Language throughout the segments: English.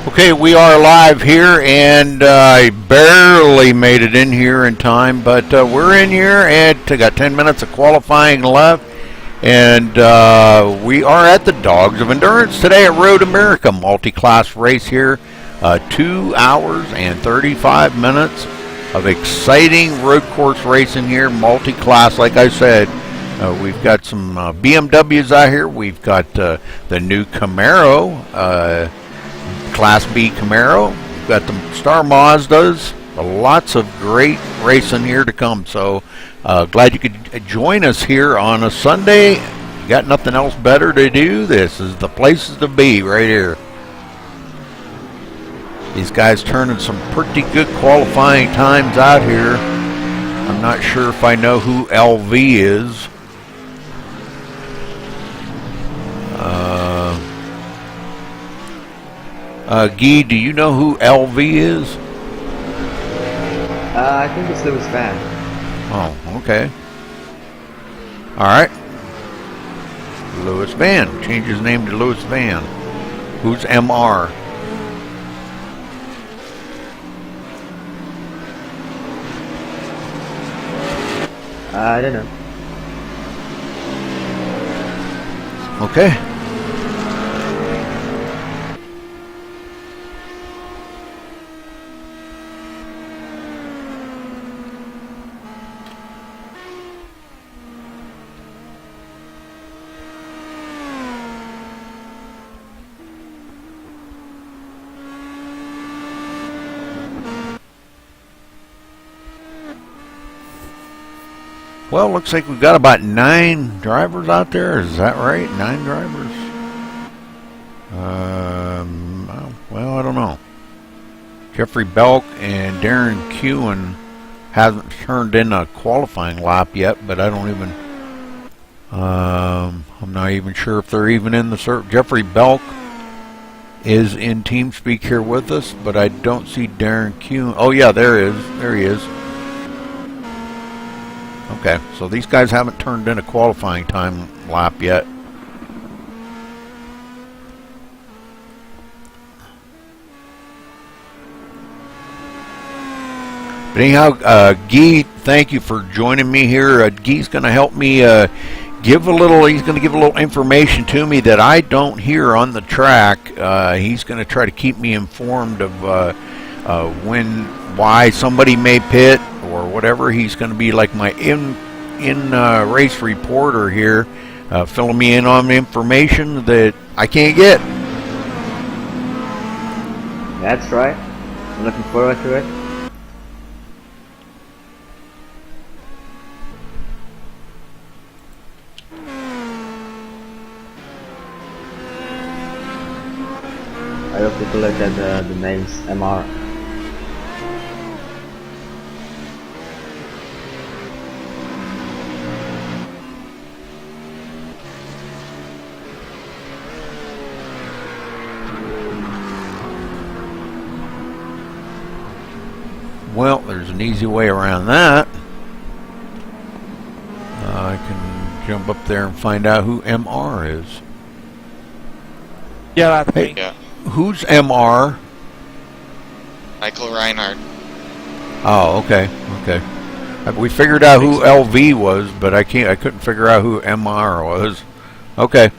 Okay, we are live here, and I barely made it in here in time, but we're in here, and got 10 minutes of qualifying left, and we are at the Dogs of Endurance today at Road America, multi-class race here, 2 hours and 35 minutes of exciting road course racing here, multi-class, like I said. We've got some BMWs out here. We've got the new Camaro, Class B Camaro. We've got the Star Mazdas. Lots of great racing here to come. So glad you could join us here on a Sunday. You got nothing else better to do. This is the places to be right here. These guys turning some pretty good qualifying times out here. I'm not sure if I know who LV is. Guy, do you know who LV is? I think it's Louis Van. Oh, okay. Alright. Louis Van. Change his name to Louis Van. Who's MR? I don't know. Okay. Well, looks like we've got about 9 drivers out there. Is that right? 9 drivers? Well, I don't know. Jeffrey Belk and Darren Kewen hasn't turned in a qualifying lap yet, but I don't even... I'm not even sure if they're even in the circuit. Jeffrey Belk is in TeamSpeak here with us, but I don't see Darren Kewen. Oh, yeah, there he is. Okay, so these guys haven't turned in a qualifying time lap yet. But anyhow, Guy, thank you for joining me here. Guy's going to help me give a little information to me that I don't hear on the track. He's going to try to keep me informed of why somebody may pit or whatever. He's going to be like my race reporter here, filling me in on information that I can't get. That's right. I'm looking forward to it. I hope people look at the names MR. Well, there's an easy way around that. I can jump up there and find out who MR is. Yeah, that's Hey, me. yeah. Who's MR? Michael Reinhardt. Oh, okay. We figured out who LV was, but I couldn't figure out who MR was. Okay.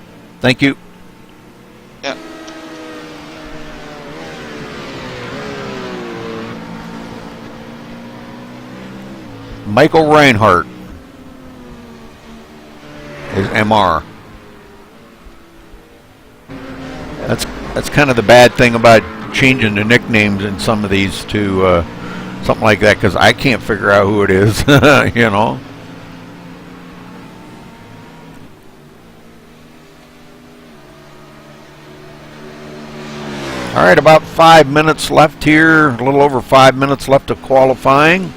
Thank you. Yeah. Michael Reinhardt is MR. That's kind of the bad thing about changing the nicknames in some of these to something like that, because I can't figure out who it is, you know. All right, about 5 minutes left here, a little over 5 minutes left of qualifying.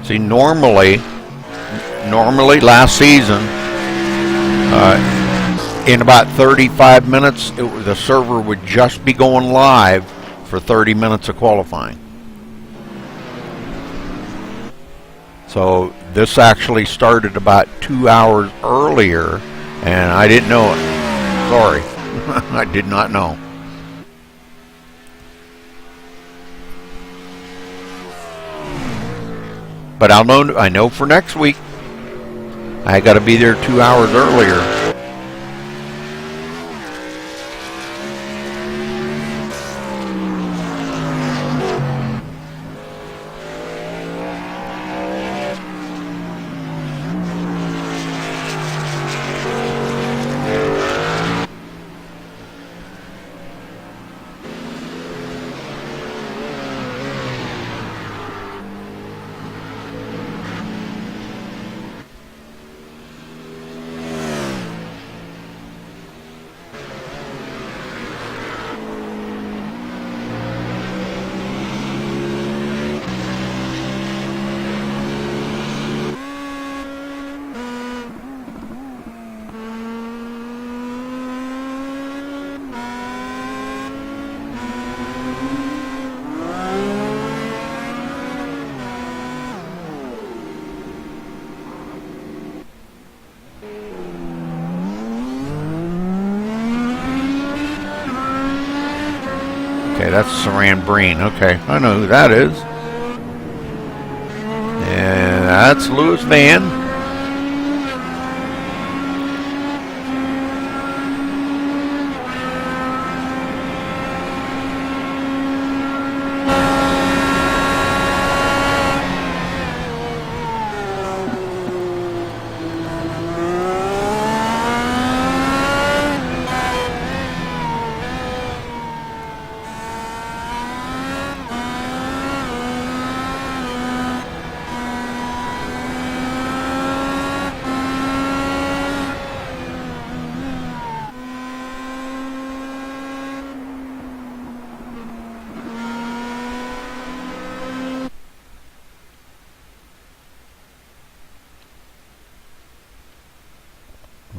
See, normally last season, in about 35 minutes, the server would just be going live for 30 minutes of qualifying. So this actually started about 2 hours earlier, and I didn't know it. Sorry, I did not know. But I know for next week, I got to be there 2 hours earlier. Okay, that's Saran Breen. Okay, I know who that is. And that's Louis Van.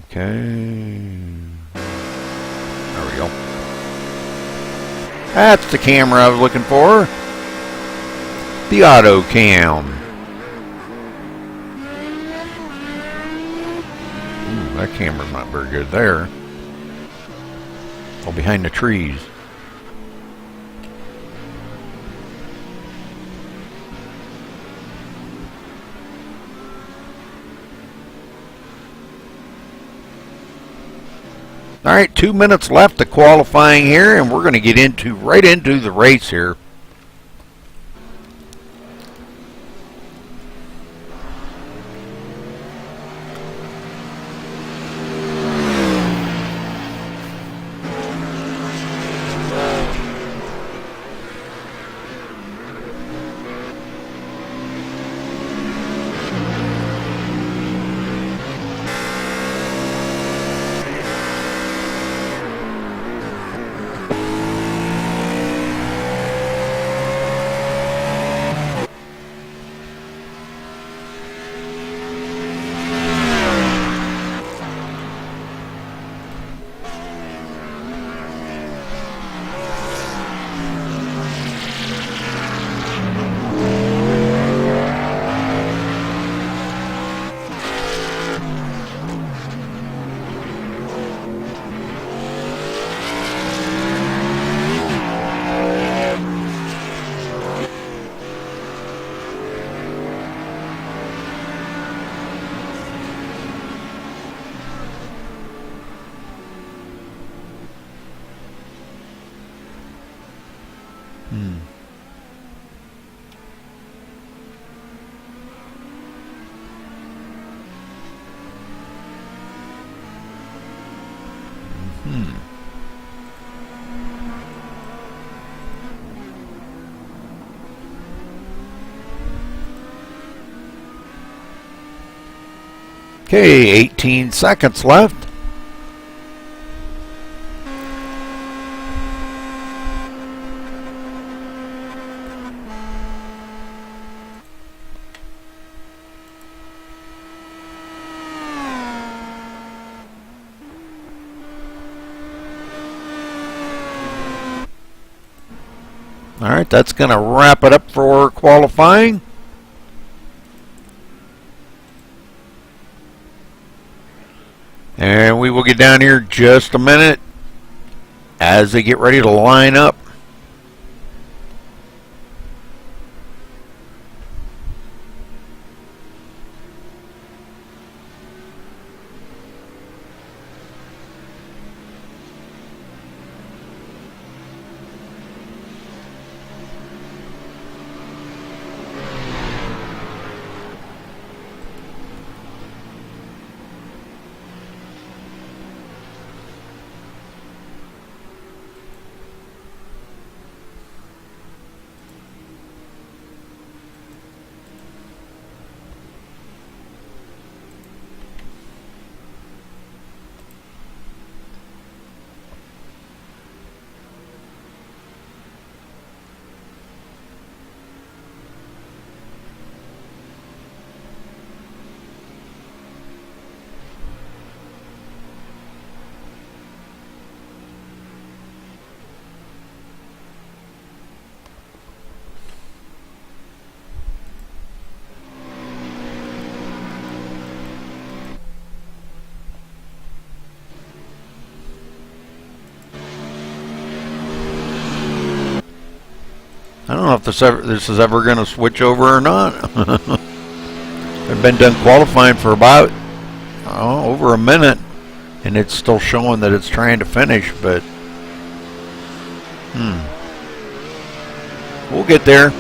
Okay. There we go. That's the camera I was looking for. The auto cam. Ooh, that camera's not very good there. Oh, behind the trees. All right, 2 minutes left of qualifying here, and we're going to get right into the race here. Okay, 18 seconds left. All right, that's going to wrap it up for qualifying. And we will get down here just a minute as they get ready to line up. I don't know if this is ever going to switch over or not. I've been done qualifying for about over a minute, and it's still showing that it's trying to finish, but we'll get there.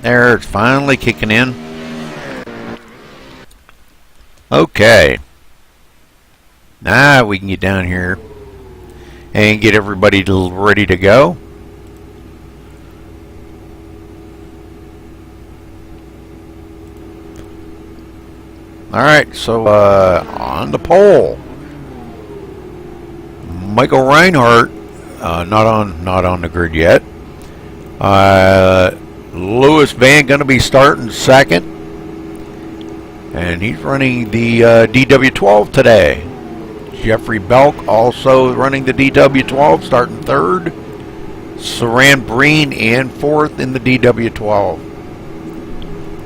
There, it's finally kicking in. Okay. Now we can get down here and get everybody ready to go. Alright, so on the pole, Michael Reinhardt, not on the grid yet. Lewis Van going to be starting second, and he's running the DW12 today. Jeffrey Belk also running the DW12, starting third. Saran Breen in fourth in the DW12.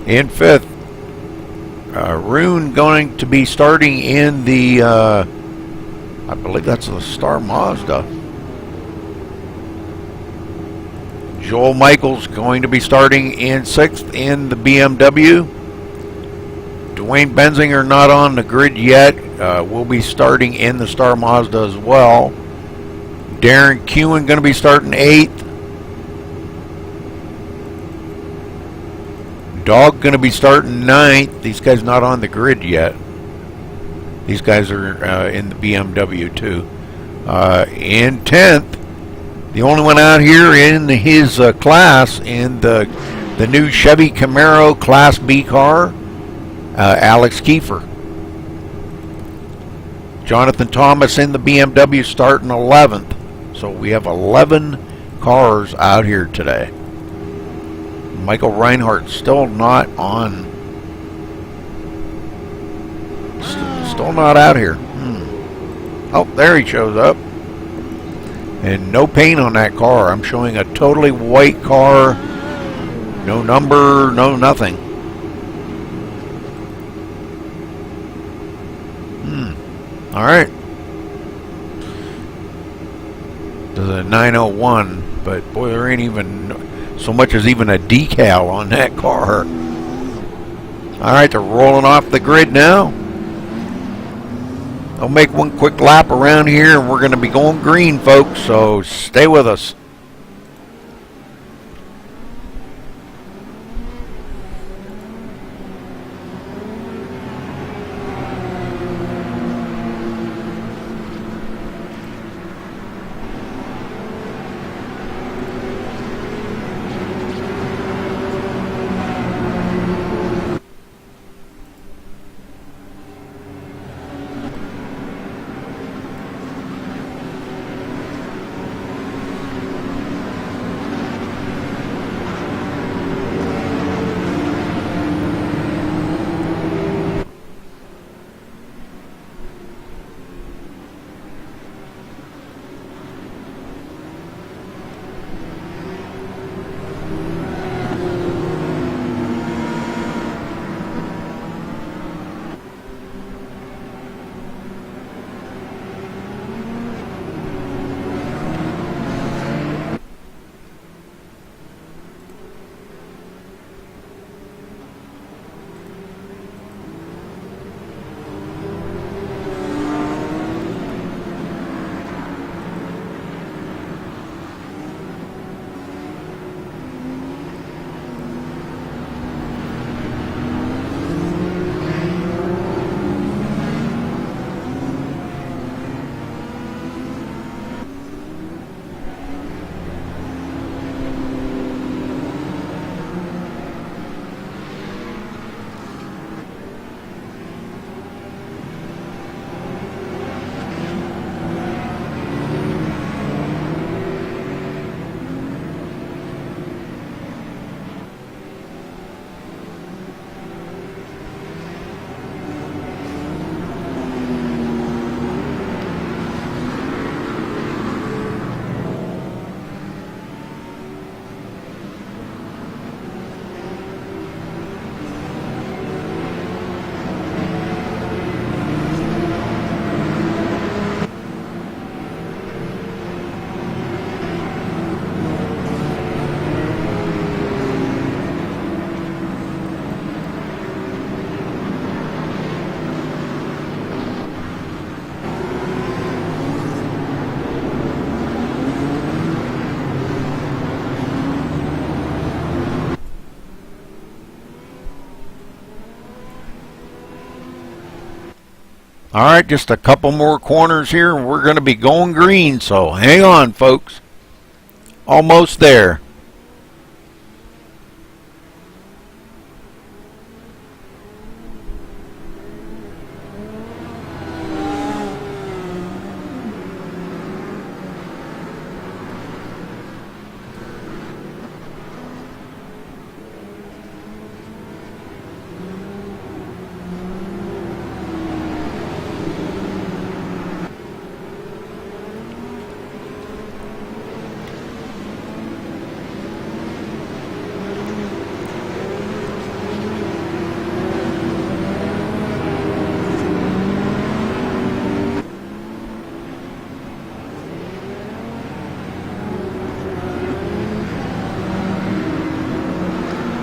In fifth, Rune going to be starting in the, I believe that's the Star Mazda. Joel Michaels going to be starting in sixth in the BMW. Dwayne Benzinger not on the grid yet. Will be starting in the Star Mazda as well. Darren Kewen going to be starting eighth. Dog going to be starting ninth. These guys not on the grid yet. These guys are in the BMW too. In 10th, the only one out here in his class in the new Chevy Camaro Class B car, Alex Kiefer. Jonathan Thomas in the BMW starting 11th. So we have 11 cars out here today. Michael Reinhardt still not on. Still not out here. Oh, there he shows up. And no paint on that car. I'm showing a totally white car. No number, no nothing. All right. This is a 901, but boy, there ain't even so much as even a decal on that car. All right, they're rolling off the grid now. I'll make one quick lap around here, and we're going to be going green, folks, so stay with us. All right, just a couple more corners here, and we're going to be going green, so hang on, folks. Almost there.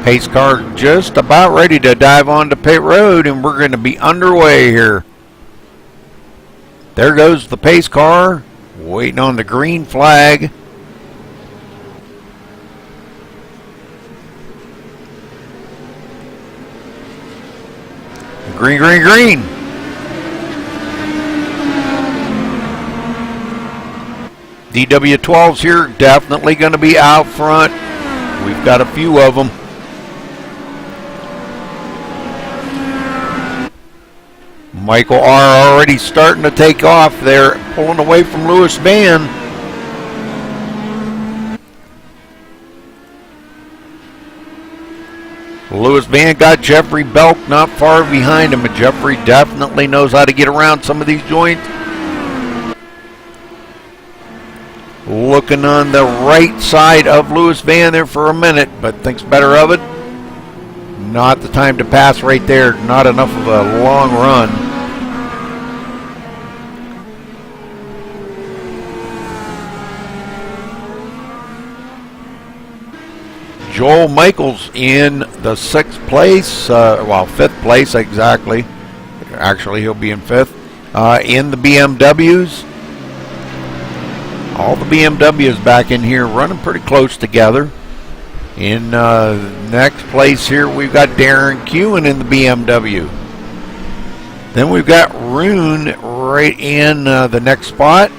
Pace car just about ready to dive onto pit road, and we're going to be underway here. There goes the pace car, waiting on the green flag. Green, green, green. DW12s here, definitely going to be out front. We've got a few of them. Michael R. already starting to take off there, pulling away from Lewis Van. Lewis Van got Jeffrey Belk not far behind him, but Jeffrey definitely knows how to get around some of these joints. Looking on the right side of Lewis Van there for a minute, but thinks better of it. Not the time to pass right there, not enough of a long run. Joel Michaels in the 6th place, well, 5th place exactly. Actually, he'll be in 5th. In the BMWs. All the BMWs back in here running pretty close together. In next place here, we've got Darren Kewen in the BMW. Then we've got Rune right in the next spot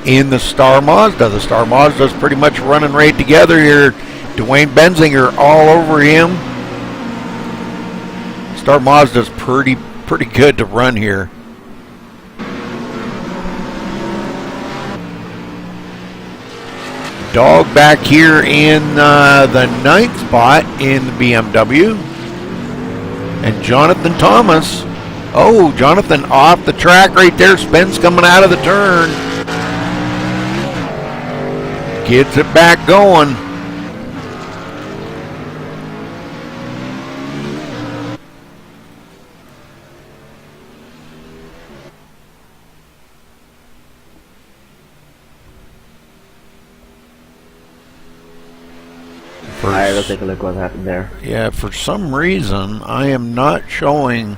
in the Star Mazda. The Star Mazda's pretty much running right together here. Dwayne Benzinger all over him. Star Mazda's pretty good to run here. Dog back here in the 9th spot in the BMW. And Jonathan Thomas. Oh, Jonathan off the track right there. Spence coming out of the turn. Gets it back going. Alright, let's take a look what happened there. Yeah, for some reason, I am not showing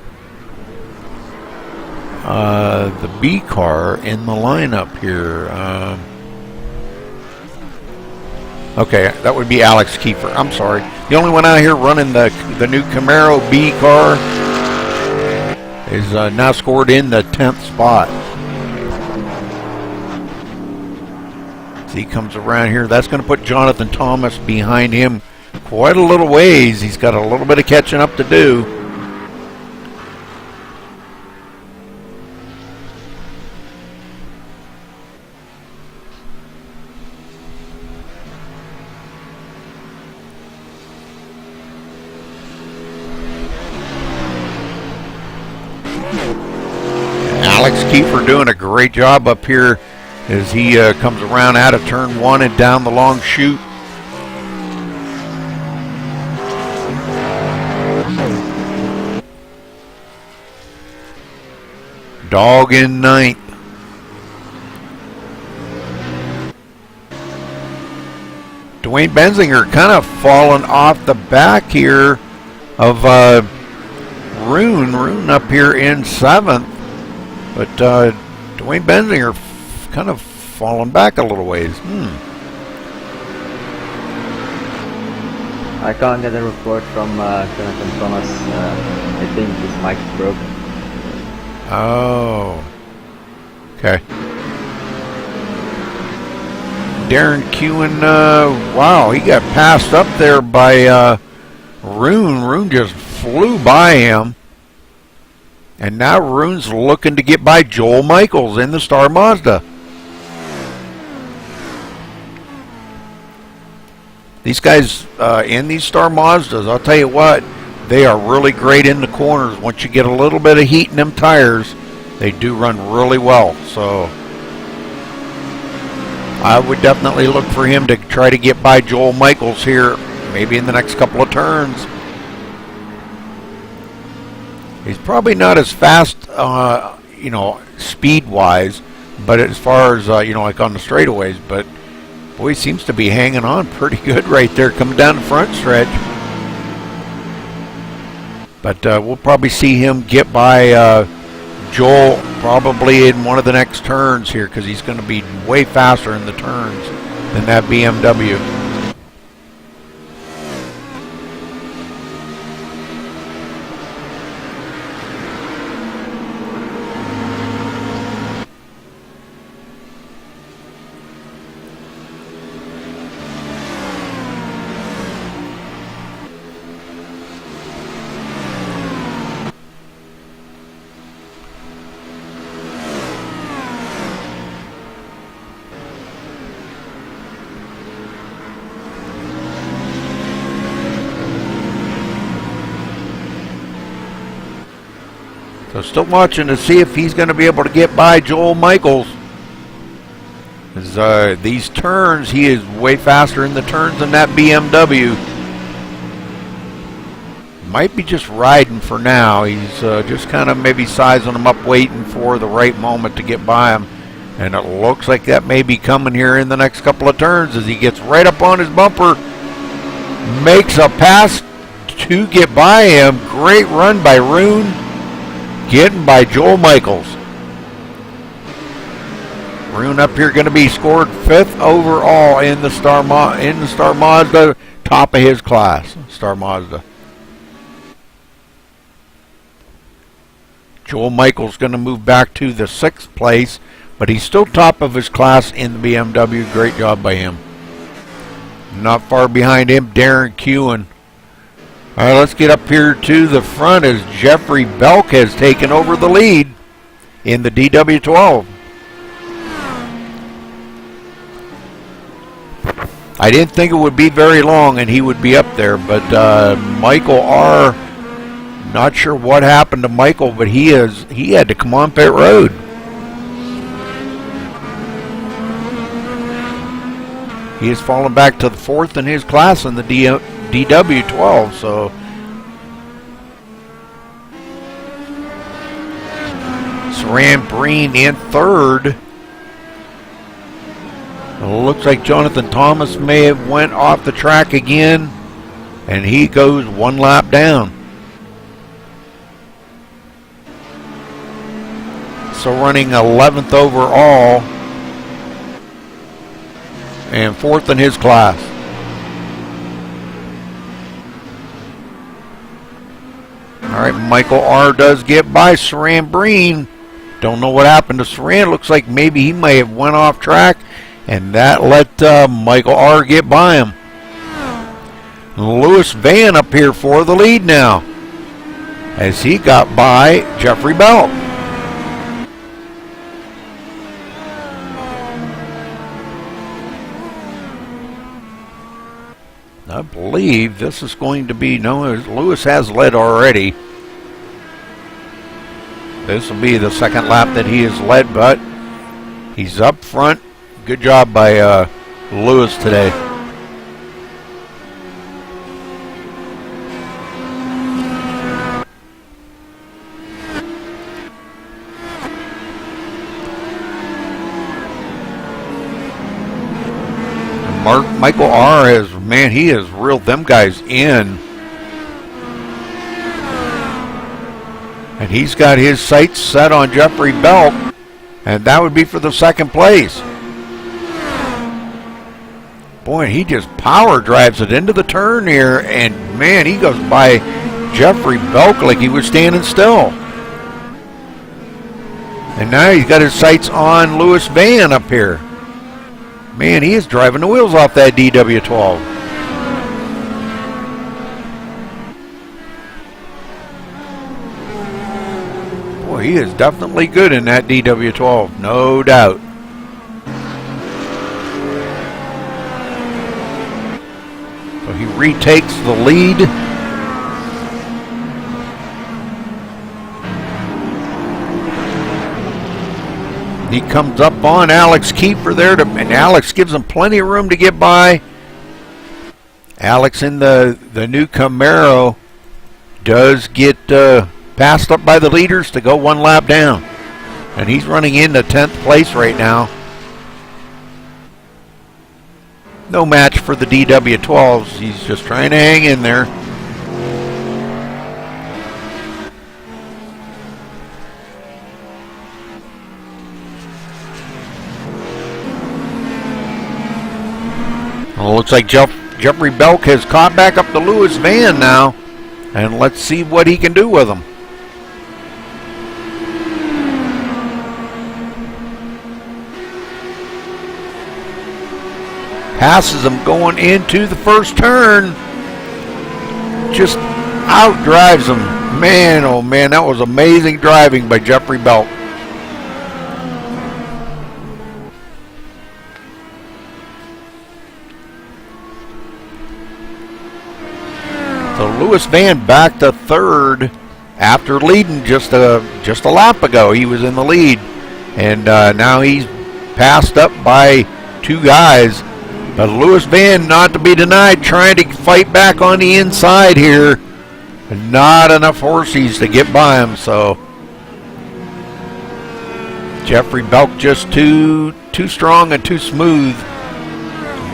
the B car in the lineup here. Okay, that would be Alex Kiefer. I'm sorry. The only one out here running the new Camaro B car is now scored in the 10th spot. So he comes around here. That's going to put Jonathan Thomas behind him quite a little ways. He's got a little bit of catching up to do. Alex Kiefer doing a great job up here as he comes around out of turn 1 and down the long chute. Dog in 9th. Dwayne Benzinger kind of falling off the back here of Rune. Rune up here in 7th. But Dwayne Benzinger kind of falling back a little ways. I can't get a report from Jonathan Thomas. I think his mic is broken. Oh. Okay. Darren Kewen, wow, he got passed up there by Rune. Rune just flew by him. And now Rune's looking to get by Joel Michaels in the Star Mazda. These guys in these Star Mazdas, I'll tell you what, they are really great in the corners. Once you get a little bit of heat in them tires, they do run really well. So I would definitely look for him to try to get by Joel Michaels here, maybe in the next couple of turns. He's probably not as fast, you know, speed-wise, but as far as, you know, like on the straightaways, but boy, he seems to be hanging on pretty good right there, coming down the front stretch. But we'll probably see him get by Joel probably in one of the next turns here, because he's going to be way faster in the turns than that BMW. So still watching to see if he's going to be able to get by Joel Michaels. These turns, he is way faster in the turns than that BMW. Might be just riding for now. He's just kind of maybe sizing him up, waiting for the right moment to get by him. And it looks like that may be coming here in the next couple of turns as he gets right up on his bumper. Makes a pass to get by him. Great run by Rune. Getting by Joel Michaels. Rune up here going to be scored 5th overall in the Star Mazda, top of his class, Star Mazda. Joel Michaels going to move back to the 6th place, but he's still top of his class in the BMW. Great job by him. Not far behind him, Darren Kewen. All right, let's get up here to the front as Jeffrey Belk has taken over the lead in the DW12. I didn't think it would be very long and he would be up there, but Michael R., not sure what happened to Michael, but he had to come on pit road. He has fallen back to the 4th in his class in the DW12, so Saran Breen in 3rd. Looks like Jonathan Thomas may have went off the track again, and he goes one lap down. So running 11th overall and 4th in his class. All right, Michael R. does get by Saran Breen. Don't know what happened to Saran. Looks like maybe he may have went off track, and that let Michael R. get by him. Lewis Van up here for the lead now, as he got by Jeffrey Belk. I believe this is going to be, no, Lewis has led already. This will be the 2nd lap that he has led, but he's up front. Good job by Lewis today. Michael R. has, man, he has reeled them guys in. And he's got his sights set on Jeffrey Belk, and that would be for the 2nd place. Boy, he just power drives it into the turn here, and man, he goes by Jeffrey Belk like he was standing still. And now he's got his sights on Lewis Van up here. Man, he is driving the wheels off that DW12. Boy, he is definitely good in that DW12, no doubt. So he retakes the lead. He comes up on Alex Kiefer there, and Alex gives him plenty of room to get by. Alex in the new Camaro does get passed up by the leaders to go one lap down. And he's running into 10th place right now. No match for the DW12s. He's just trying to hang in there. Well, looks like Jeffrey Belk has caught back up to Lewis Van now. And let's see what he can do with him. Passes him going into the first turn. Just outdrives him. Man, oh man, that was amazing driving by Jeffrey Belk. So Lewis Van back to third after leading just a lap ago. He was in the lead, and now he's passed up by two guys. But Lewis Van, not to be denied, trying to fight back on the inside here. Not enough horses to get by him, so Jeffrey Belk just too strong and too smooth.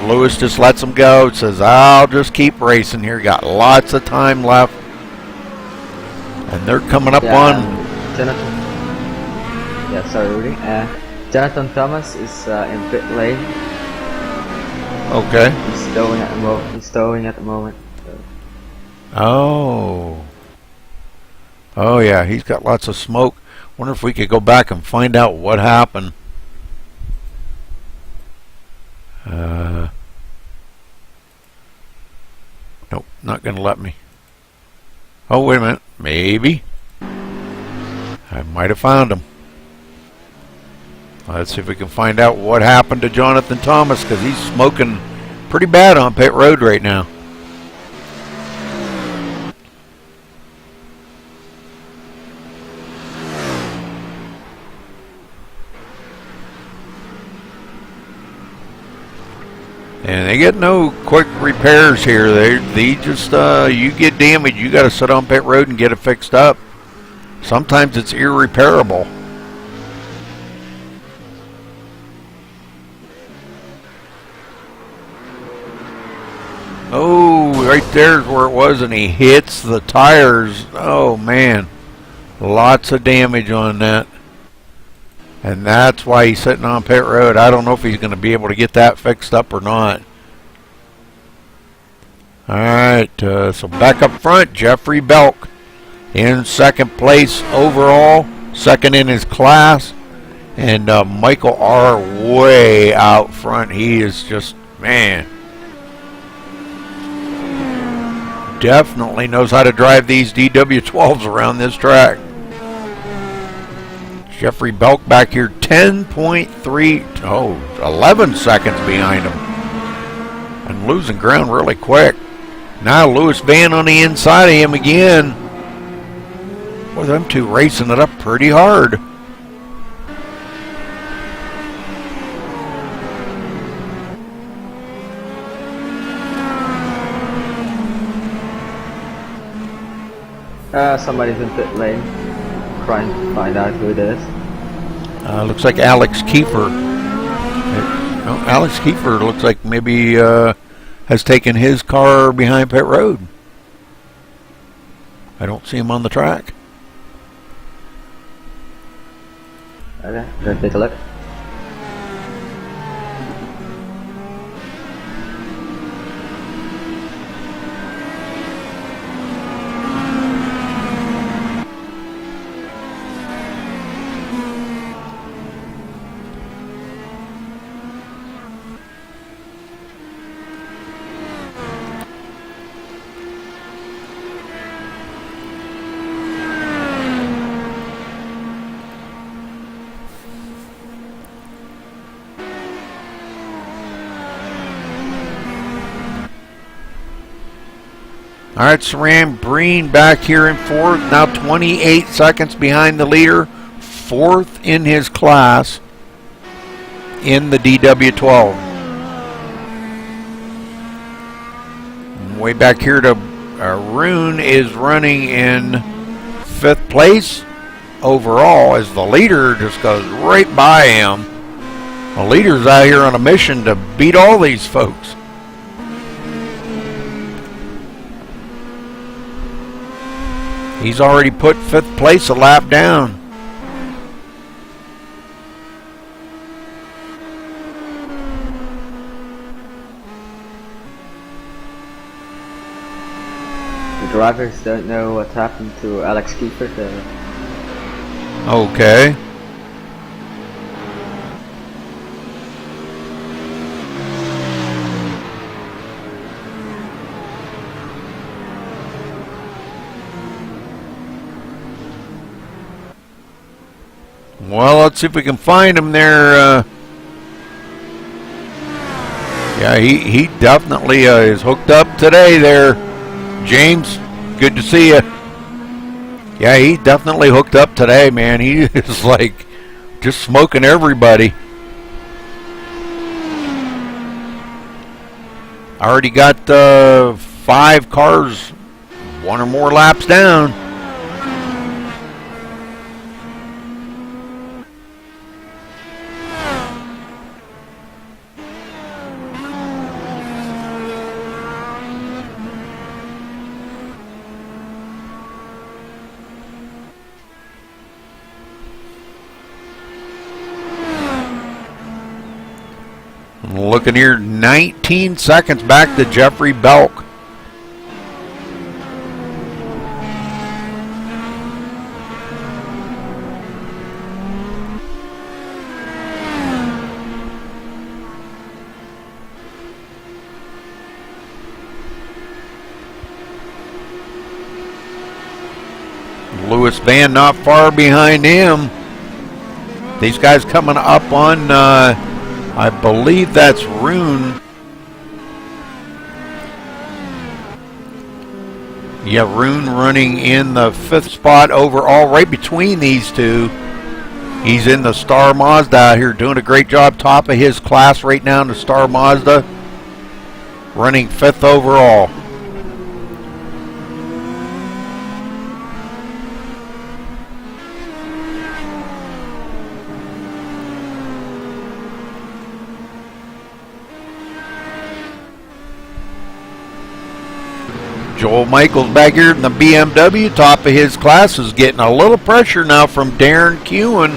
Lewis just lets him go. Says, I'll just keep racing here. Got lots of time left. And they're coming up on... Jonathan. Yeah, sorry, Rudy. Jonathan Thomas is in pit lane. Okay. He's stowing at the moment. So. Oh yeah, he's got lots of smoke. Wonder if we could go back and find out what happened. Nope, not gonna let me. Oh, wait a minute. Maybe. I might have found him. Let's see if we can find out what happened to Jonathan Thomas, because he's smoking pretty bad on pit road right now. And they get no quick repairs here. They just, you get damaged, you got to sit on pit road and get it fixed up. Sometimes it's irreparable. Oh, right there's where it was, and he hits the tires. Oh, man. Lots of damage on that. And that's why he's sitting on pit road. I don't know if he's going to be able to get that fixed up or not. Alright, so back up front, Jeffrey Belk in second place overall, second in his class. And Michael R. way out front. He is just, man, definitely knows how to drive these DW12s around this track. Jeffrey Belk back here 11 seconds behind him. And losing ground really quick. Now Lewis Van on the inside of him again. Boy, them two racing it up pretty hard. Somebody's in pit lane. Trying to find out who it is. Looks like Alex Kiefer. Alex Kiefer looks like maybe has taken his car behind pit road. I don't see him on the track. Okay, let's take a look. All right, Saran Breen back here in fourth. Now 28 seconds behind the leader. Fourth in his class in the DW12. Way back here to Rune is running in fifth place overall as the leader just goes right by him. The leader's out here on a mission to beat all these folks. He's already put fifth place a lap down. The drivers don't know what happened to Alex Kiefert. Okay. Well, let's see if we can find him there. Yeah, he definitely is hooked up today there. James, good to see you. Yeah, he definitely hooked up today, man. He is like just smoking everybody. Already got 5 cars, 1 or more laps down. Looking here, 19 seconds back to Jeffrey Belk. Lewis Van not far behind him. These guys coming up on I believe that's Rune. Yeah, Rune running in the 5th spot overall, right between these two. He's in the Star Mazda out here doing a great job, top of his class right now in the Star Mazda, running 5th overall. Joel Michaels back here in the BMW, top of his class, is getting a little pressure now from Darren Kuhn.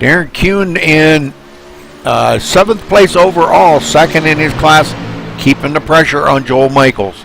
Darren Kuhn in 7th place overall, 2nd in his class, keeping the pressure on Joel Michaels.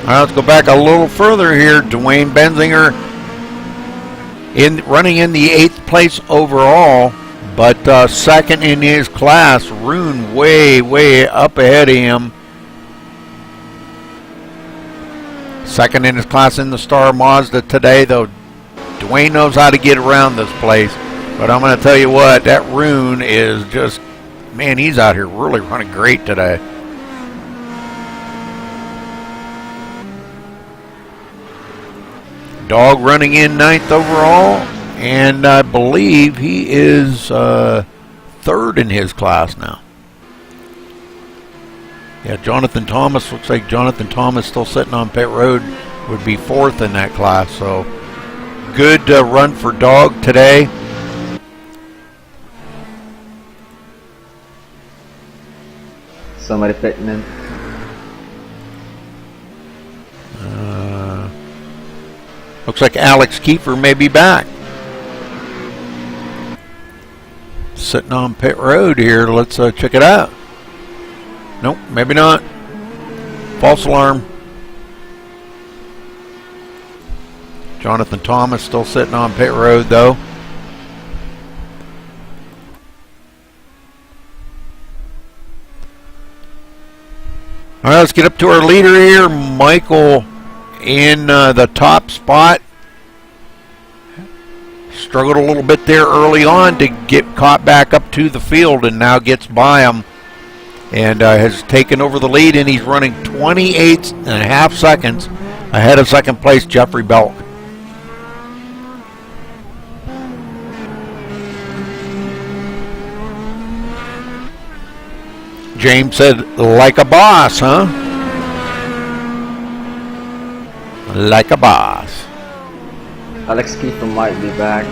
All right, let's go back a little further here. Dwayne Benzinger running in the 8th place overall, but 2nd in his class. Rune way up ahead of him. 2nd in his class in the Star Mazda today, though. Dwayne knows how to get around this place. But I'm going to tell you what, that Rune is just, man, he's out here really running great today. Dog running in 9th overall, and I believe he is 3rd in his class now. Yeah, Jonathan Thomas, looks like Jonathan Thomas still sitting on pit road, would be 4th in that class. So good run for Dog today. Somebody pitting in. Looks like Alex Kiefer may be back. Sitting on pit road here. Let's check it out. Nope, maybe not. False alarm. Jonathan Thomas still sitting on pit road though. All right, let's get up to our leader here. Michael in the top spot. Struggled a little bit there early on to get caught back up to the field, and now gets by him and has taken over the lead, and he's running 28.5 seconds ahead of second place Jeffrey Belk. James said, like a boss, huh? Like a boss. Alex Kiefer might be back.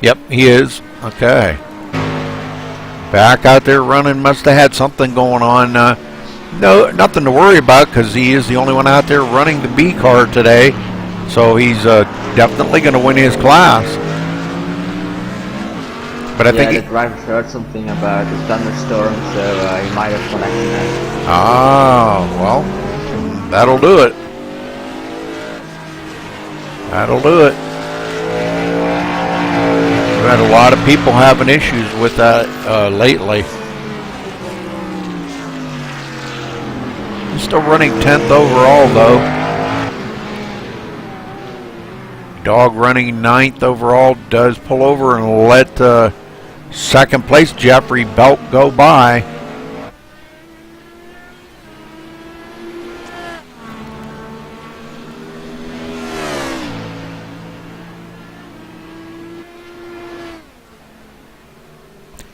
Yep, he is. Okay. Back out there running. Must have had something going on. No, nothing to worry about because he is the only one out there running the B car today. So he's definitely going to win his class. But I think the driver heard something about the thunderstorm, so he might have connected that. Ah, well, that'll do it. That'll do it. We've had a lot of people having issues with that lately. He's still running 10th overall, though. Dog running 9th overall does pull over and let second place Jeffrey Belk go by.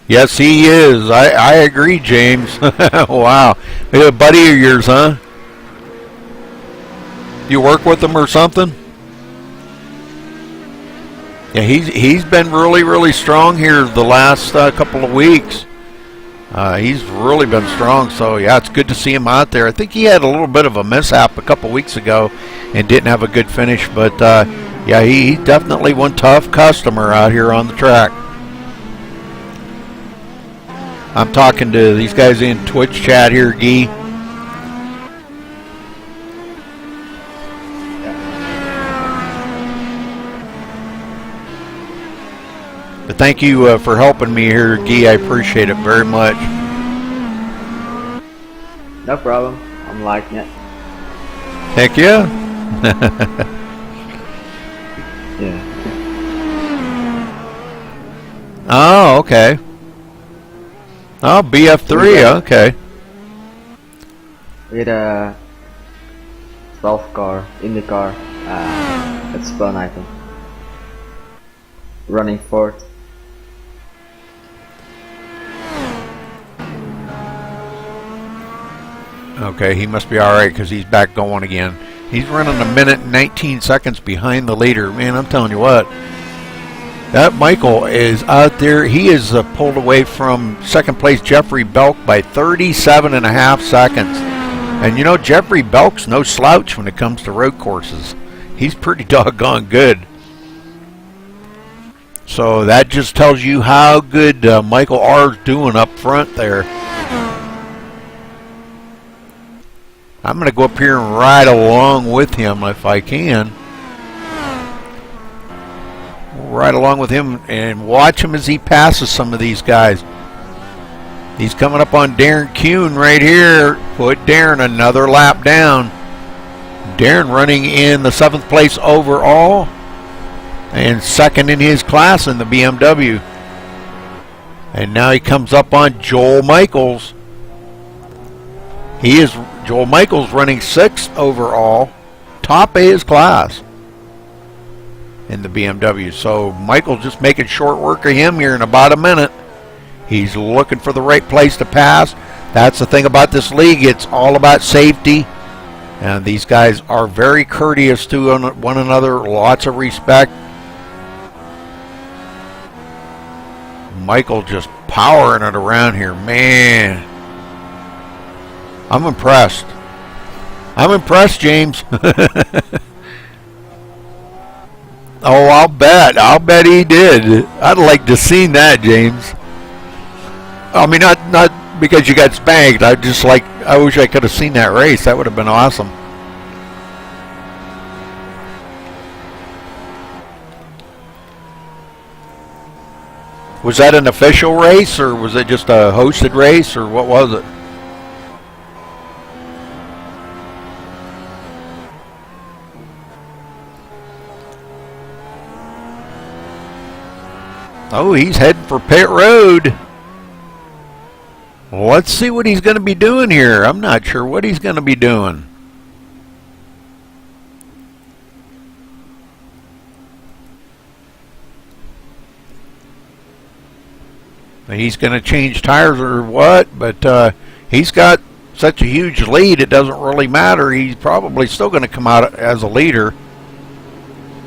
Yes, he is. I agree, James. Wow. A buddy of yours, huh? You work with him or something? Yeah, he's been really strong here the last couple of weeks. He's really been strong, so yeah, it's good to see him out there. I think he had a little bit of a mishap a couple weeks ago and didn't have a good finish, but yeah, he's definitely one tough customer out here on the track. I'm talking to these guys in Twitch chat here, Guy. But thank you for helping me here, Guy. I appreciate it very much. No problem. I'm liking it. Heck yeah. Yeah. Oh, okay. Oh, BF3, okay. We had a 12 car, IndyCar, that's fun, I think. Running fourth. Okay, he must be alright because he's back going again. He's running a minute and 19 seconds behind the leader. Man, I'm telling you what. That Michael is out there. He is pulled away from second place Jeffrey Belk by 37.5 seconds. And you know, Jeffrey Belk's no slouch when it comes to road courses. He's pretty doggone good. So that just tells you how good Michael R's doing up front there. I'm going to go up here and ride along with him if I can. Right along with him and watch him as he passes some of these guys. He's coming up on Darren Kuhn right here. Put Darren another lap down. Darren running in the 7th place overall and second in his class in the BMW. And now he comes up on Joel Michaels. Joel Michaels running 6th overall, top of his class in the BMW. So Michael's just making short work of him here in about a minute. He's looking for the right place to pass. That's the thing about this league. It's all about safety. And these guys are very courteous to one another. Lots of respect. Michael just powering it around here. Man, I'm impressed. I'm impressed, James. Oh, I'll bet. I'll bet he did. I'd like to seen that, James. I mean, not because you got spanked. I wish I could have seen that race. That would have been awesome. Was that an official race, or was it just a hosted race, or what was it? Oh, he's heading for pit road. Let's see what he's going to be doing here. I'm not sure what he's going to be doing. He's going to change tires or what, but he's got such a huge lead, it doesn't really matter. He's probably still going to come out as a leader,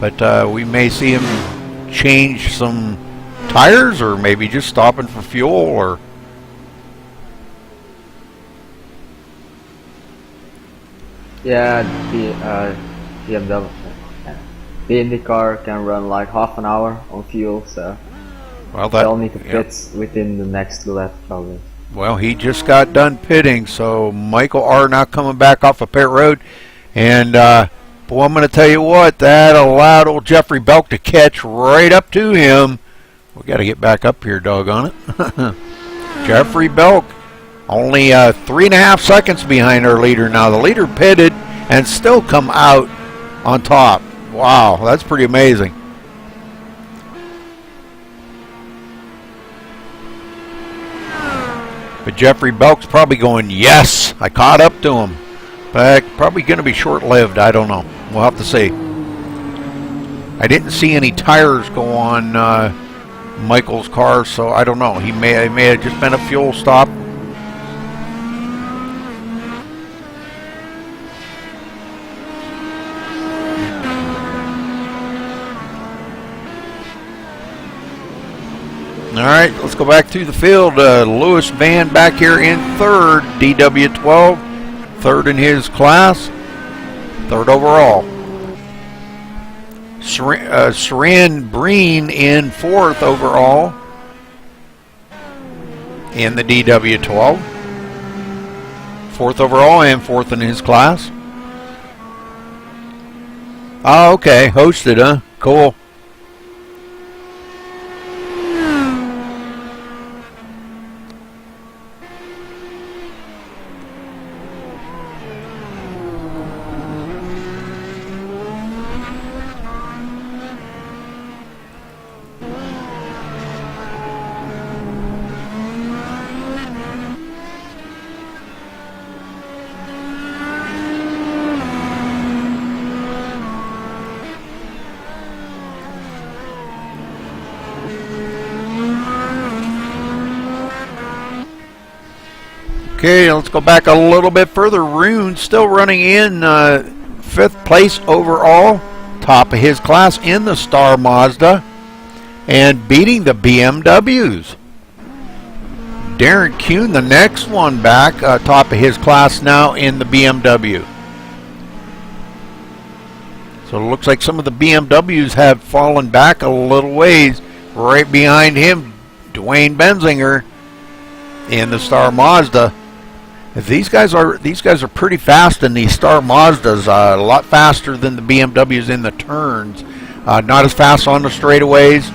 but we may see him change some tires, or maybe just stopping for fuel, or Yeah, the BMW, the IndyCar can run like half an hour on fuel, so well, they'll need to pit within the next lap probably. Well, he just got done pitting, so Michael R. now coming back off of pit road, and boy, I'm going to tell you what, that allowed old Jeffrey Belk to catch right up to him. We got to get back up here, doggone it. Jeffrey Belk, only 3.5 seconds behind our leader now. The leader pitted and still come out on top. Wow, that's pretty amazing. But Jeffrey Belk's probably going, yes, I caught up to him. But probably going to be short-lived. I don't know. We'll have to see. I didn't see any tires go on Michael's car, so I don't know. He may have just been a fuel stop. All right, let's go back to the field. Lewis Van back here in third, DW12, third in his class, third overall. Saran Breen in fourth overall in the DW12. Fourth overall and fourth in his class. Oh, okay. Hosted, huh? Cool. Okay, let's go back a little bit further. Rune still running in fifth place overall, top of his class in the Star Mazda, and beating the BMWs. Darren Kuhn, the next one back, top of his class now in the BMW. So it looks like some of the BMWs have fallen back a little ways. Right behind him, Dwayne Benzinger in the Star Mazda. These guys are pretty fast in these Star Mazdas, a lot faster than the BMWs in the turns. Not as fast on the straightaways,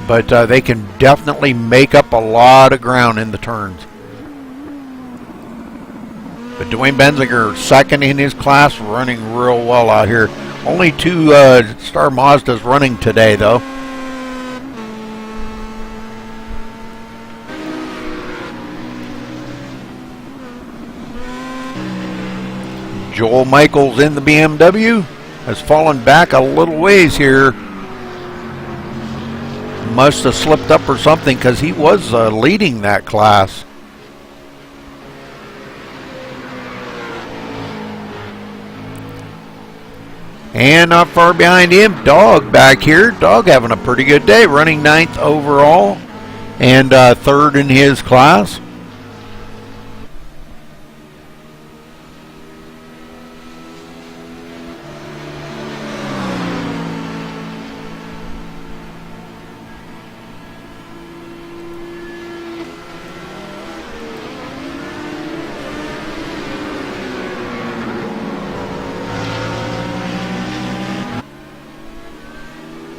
but they can definitely make up a lot of ground in the turns. But Dwayne Benzinger, second in his class, running real well out here. Only two Star Mazdas running today, though. Joel Michaels in the BMW has fallen back a little ways here. Must have slipped up or something, because he was leading that class. And not far behind him, Dog back here. Dog having a pretty good day, running 9th overall and third in his class.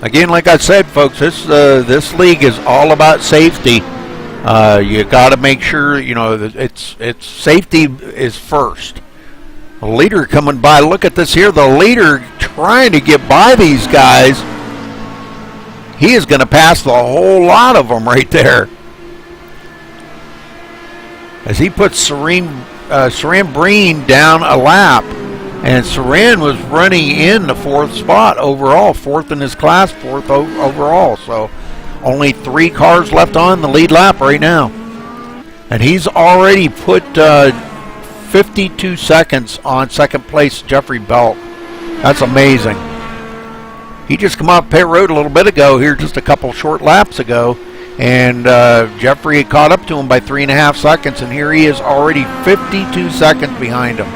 Again, like I said, folks, this league is all about safety. You got to make sure that it's safety is first. The leader coming by. Look at this here. The leader trying to get by these guys. He is going to pass the whole lot of them right there. As he puts Saran Breen down a lap. And Saran was running in the 4th spot overall, 4th in his class, 4th overall. So only 3 cars left on the lead lap right now. And he's already put 52 seconds on second place Jeffrey Belt. That's amazing. He just come off pit road a little bit ago here, just a couple short laps ago. And Jeffrey had caught up to him by 3.5 seconds. And here he is already 52 seconds behind him.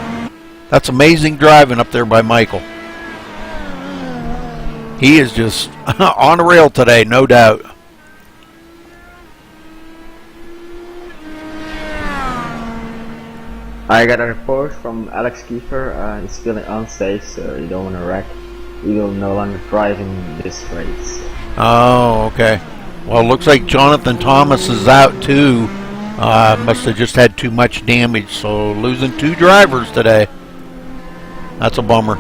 That's amazing driving up there by Michael. He is just on the rail today, no doubt. I got a report from Alex Kiefer. He's feeling unsafe, so you don't want to wreck. He will no longer drive in this race. Oh, okay. Well, it looks like Jonathan Thomas is out too. Must have just had too much damage, so losing 2 drivers today. That's a bummer.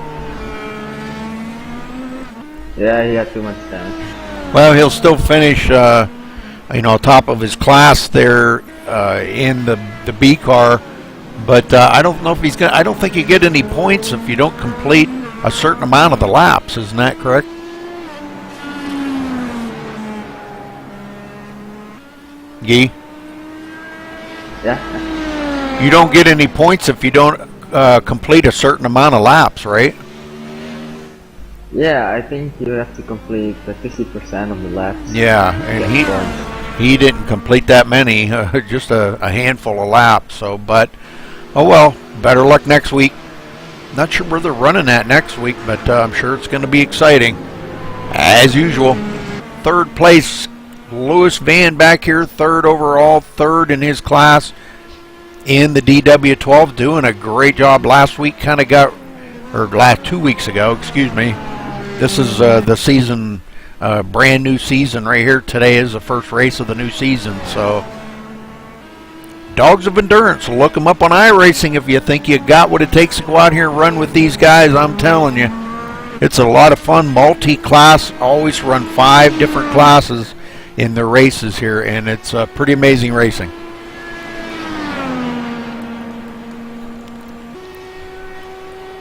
Yeah, he had too much damage. Well, he'll still finish, top of his class there in the B car, but I don't know if he's gonna. I don't think you get any points if you don't complete a certain amount of the laps. Isn't that correct? Gee? Yeah. You don't get any points if you don't complete a certain amount of laps, right? Yeah, I think you have to complete the 50% of the laps. Yeah, and he didn't complete that many, just a handful of laps. So, but oh well, better luck next week. Not sure where they're running at next week, but I'm sure it's going to be exciting as usual. 3rd place, Lewis Van back here, 3rd overall, 3rd in his class. In the DW12, doing a great job. Last week last 2 weeks ago, excuse me. This is the season, brand new season right here. Today is the first race of the new season. So, Dogs of Endurance, look them up on iRacing if you think you got what it takes to go out here and run with these guys. I'm telling you, it's a lot of fun. Multi-class, always run 5 different classes in their races here, and it's pretty amazing racing.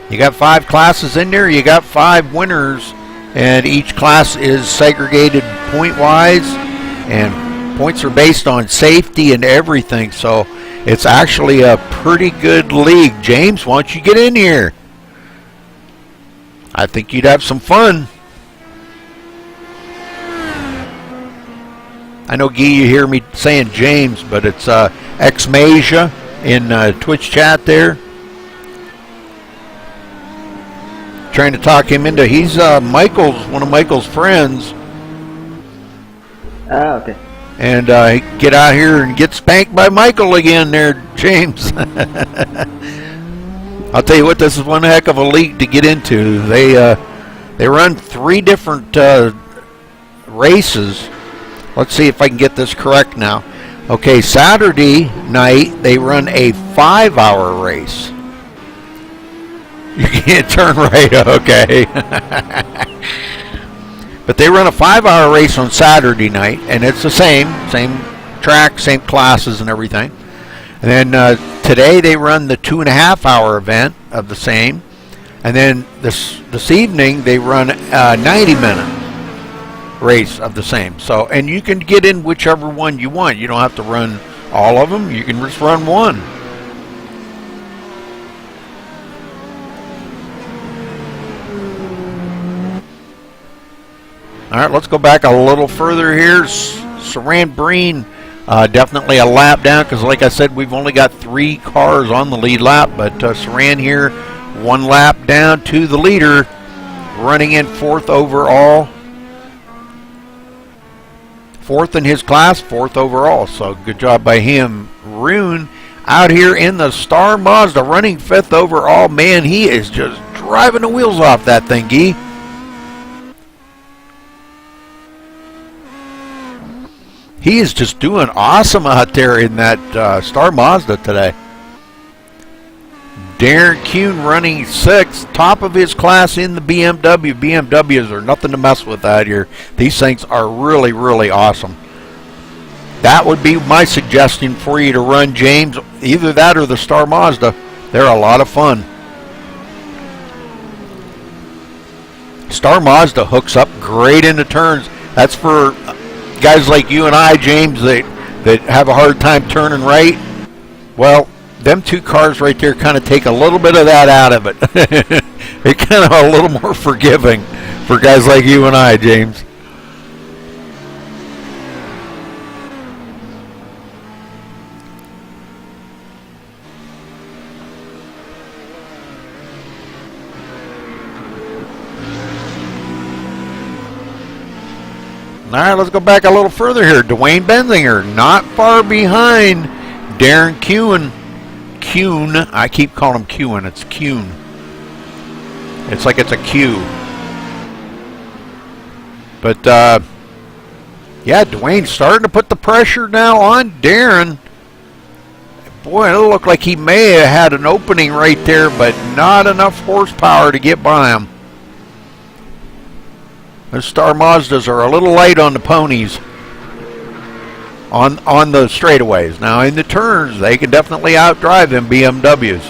You got 5 classes in there. You got 5 winners, and each class is segregated point-wise, and points are based on safety and everything. So it's actually a pretty good league. James, why don't you get in here? I think you'd have some fun. I know, Guy, you hear me saying James, but it's Xmasia in Twitch chat there. Trying to talk him into. He's one of Michael's friends. Ah, okay. And get out here and get spanked by Michael again there, James. I'll tell you what, this is one heck of a league to get into. They run 3 different races. Let's see if I can get this correct now. Okay, Saturday night they run a 5-hour race. You can't turn right, okay. But they run a 5-hour race on Saturday night, and it's the same track, same classes and everything. And then today they run the 2.5-hour event of the same. And then this evening they run a 90-minute race of the same. So, and you can get in whichever one you want. You don't have to run all of them. You can just run one. All right, let's go back a little further here. Saran Breen, definitely a lap down because, like I said, we've only got 3 cars on the lead lap. But Saran here, 1 lap down to the leader, running in 4th overall. 4th in his class, 4th overall. So good job by him. Rune out here in the Star Mazda, running 5th overall. Man, he is just driving the wheels off that thing, Guy. He is just doing awesome out there in that Star Mazda today. Darren Kuhn running 6th, top of his class in the BMW. BMWs are nothing to mess with out here. These things are really, really awesome. That would be my suggestion for you to run, James. Either that or the Star Mazda. They're a lot of fun. Star Mazda hooks up great into turns. That's for guys like you and I, James, that have a hard time turning right. Well, them two cars right there kind of take a little bit of that out of it. They're kind of a little more forgiving for guys like you and I, James. All right, let's go back a little further here. Dwayne Benzinger, not far behind Darren Kuhn. I keep calling him Kuhn. It's Kuhn. It's like it's a Q. But, yeah, Dwayne's starting to put the pressure now on Darren. Boy, it looked like he may have had an opening right there, but not enough horsepower to get by him. The Star Mazdas are a little light on the ponies on the straightaways. Now in the turns, they can definitely outdrive them BMWs.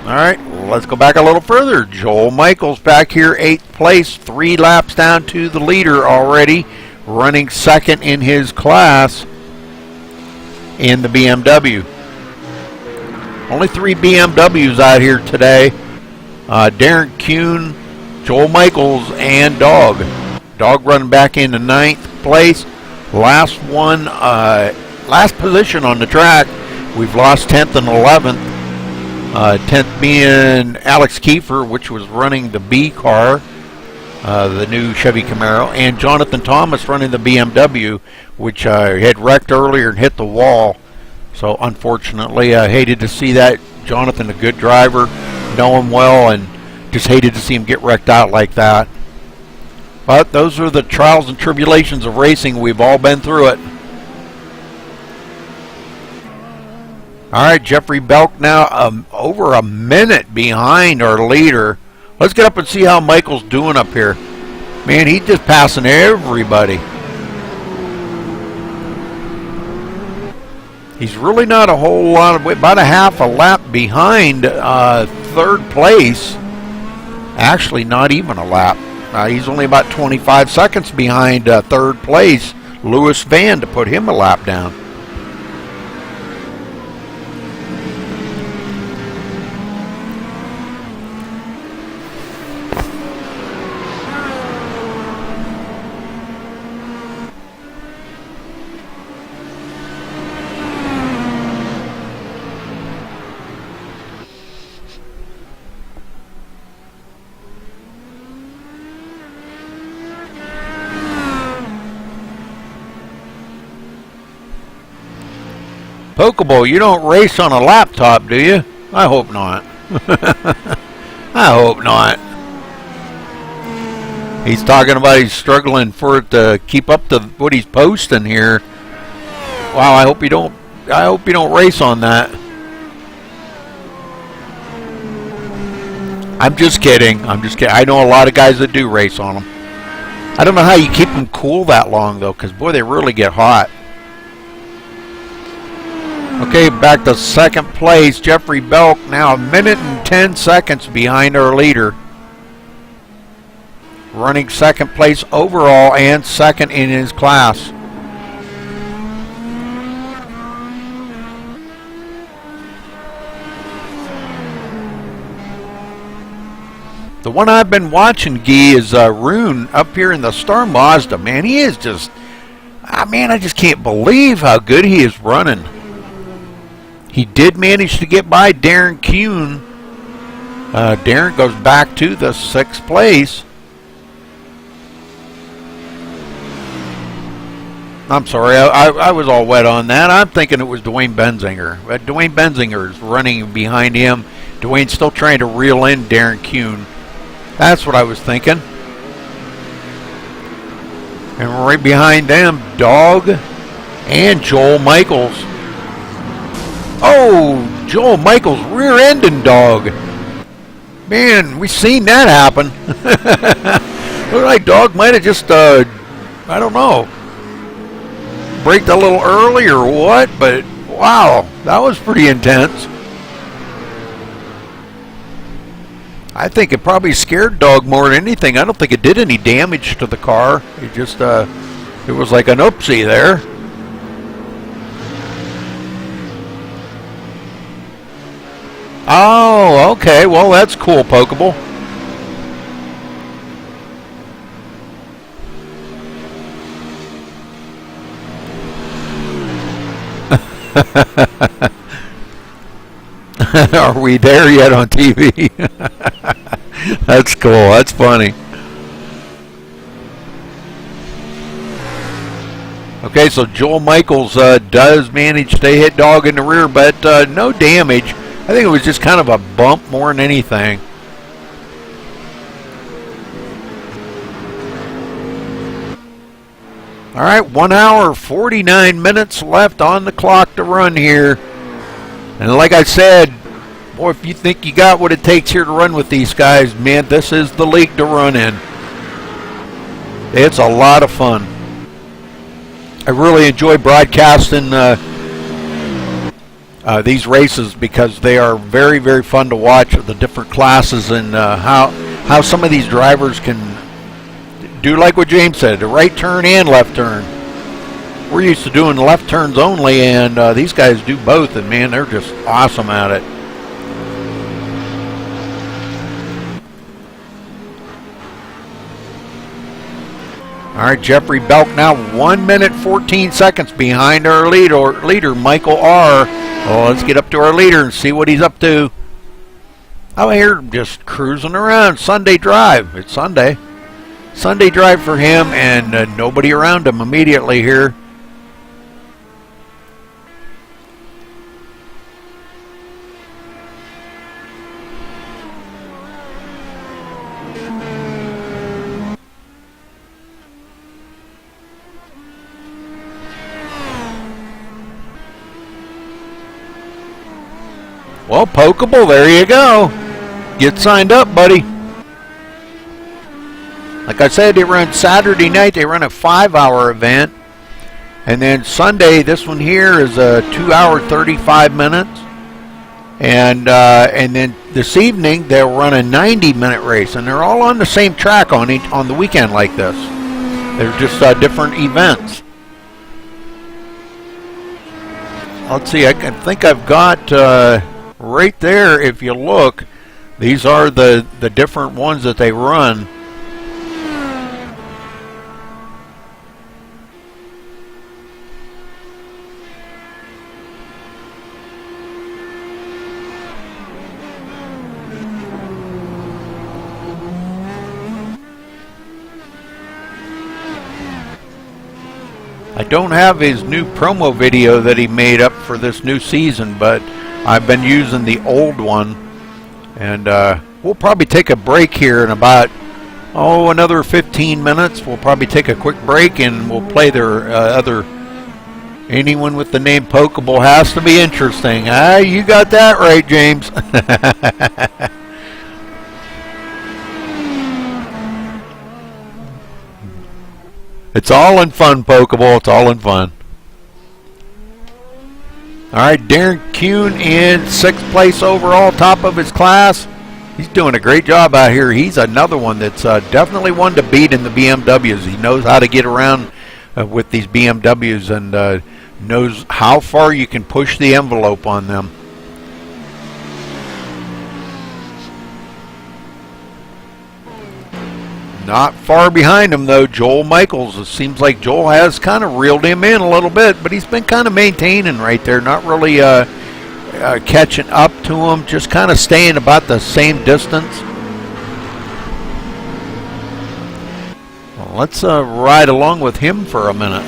All right, let's go back a little further. Joel Michaels back here, 8th place, 3 laps down to the leader already, running 2nd in his class in the BMW. Only 3 BMWs out here today. Darren Kuhn, Joel Michaels, and Dog. Dog running back into 9th place. Last position on the track. We've lost 10th and 11th. 10th being Alex Kiefer, which was running the B car, the new Chevy Camaro, and Jonathan Thomas running the BMW, which had wrecked earlier and hit the wall. So unfortunately, I hated to see that. Jonathan, a good driver, know him well, and just hated to see him get wrecked out like that. But those are the trials and tribulations of racing. We've all been through it. All right, Jeffrey Belk now over a minute behind our leader. Let's get up and see how Michael's doing up here. Man, he's just passing everybody. He's really not a whole lot of, about a half a lap behind 3rd place. Actually, not even a lap. He's only about 25 seconds behind 3rd place, Louis Van, to put him a lap down. Pokeball, you don't race on a laptop, do you? I hope not. I hope not. He's talking about he's struggling for it to keep up to what he's posting here. Wow, I hope you don't race on that. I'm just kidding. I know a lot of guys that do race on them. I don't know how you keep them cool that long though, because boy, they really get hot. Okay, back to 2nd place. Jeffrey Belk now 1 minute and 10 seconds behind our leader. Running 2nd place overall and 2nd in his class. The one I've been watching, Guy, is Rune up here in the Star Mazda. Man, he is just... I just can't believe how good he is running. He did manage to get by Darren Kuhn. Darren goes back to the 6th place. I'm sorry, I was all wet on that. I'm thinking it was Dwayne Benzinger. But Dwayne Benzinger is running behind him. Dwayne's still trying to reel in Darren Kuhn. That's what I was thinking. And right behind them, Dog and Joel Michaels. Oh, Joel Michaels rear-ending Dog. Man, we seen that happen. Looked like Dog might have just, I don't know, braked a little early or what, but wow, that was pretty intense. I think it probably scared Dog more than anything. I don't think it did any damage to the car. It just, it was like an oopsie there. Oh, okay. Well, that's cool, Pokeball. Are we there yet on TV? That's cool. That's funny. Okay, so Joel Michaels does manage to hit Dog in the rear, but no damage. I think it was just kind of a bump more than anything. All right, 1 hour, 49 minutes left on the clock to run here. And like I said, boy, if you think you got what it takes here to run with these guys, man, this is the league to run in. It's a lot of fun. I really enjoy broadcasting these races because they are very, very fun to watch, the different classes, and how some of these drivers can do like what James said, the right turn and left turn. We're used to doing left turns only, and these guys do both, and man, they're just awesome at it. All right, Jeffrey Belk now 1 minute 14 seconds behind our leader Michael R. Oh, let's get up to our leader and see what he's up to. I'm here just cruising around. Sunday drive. It's Sunday. Sunday drive for him, and nobody around him immediately here. Well, Pokeball, there you go. Get signed up, buddy. Like I said, they run Saturday night. They run a 5-hour event. And then Sunday, this one here is a 2 hour, 35 minutes. And then this evening, they'll run a 90-minute race. And they're all on the same track on the weekend like this. They're just different events. Let's see, I think I've got... right there, if you look, these are the different ones that they run. I don't have his new promo video that he made up for this new season, but I've been using the old one, and we'll probably take a break here in about, another 15 minutes. We'll probably take a quick break, and we'll play their other, anyone with the name Pokeball has to be interesting. You got that right, James. It's all in fun, Pokeball. It's all in fun. All right, Darren Kuhn in 6th place overall, top of his class. He's doing a great job out here. He's another one that's definitely one to beat in the BMWs. He knows how to get around with these BMWs and knows how far you can push the envelope on them. Not far behind him, though, Joel Michaels. It seems like Joel has kind of reeled him in a little bit, but he's been kind of maintaining right there, not really catching up to him, just kind of staying about the same distance. Well, let's ride along with him for a minute.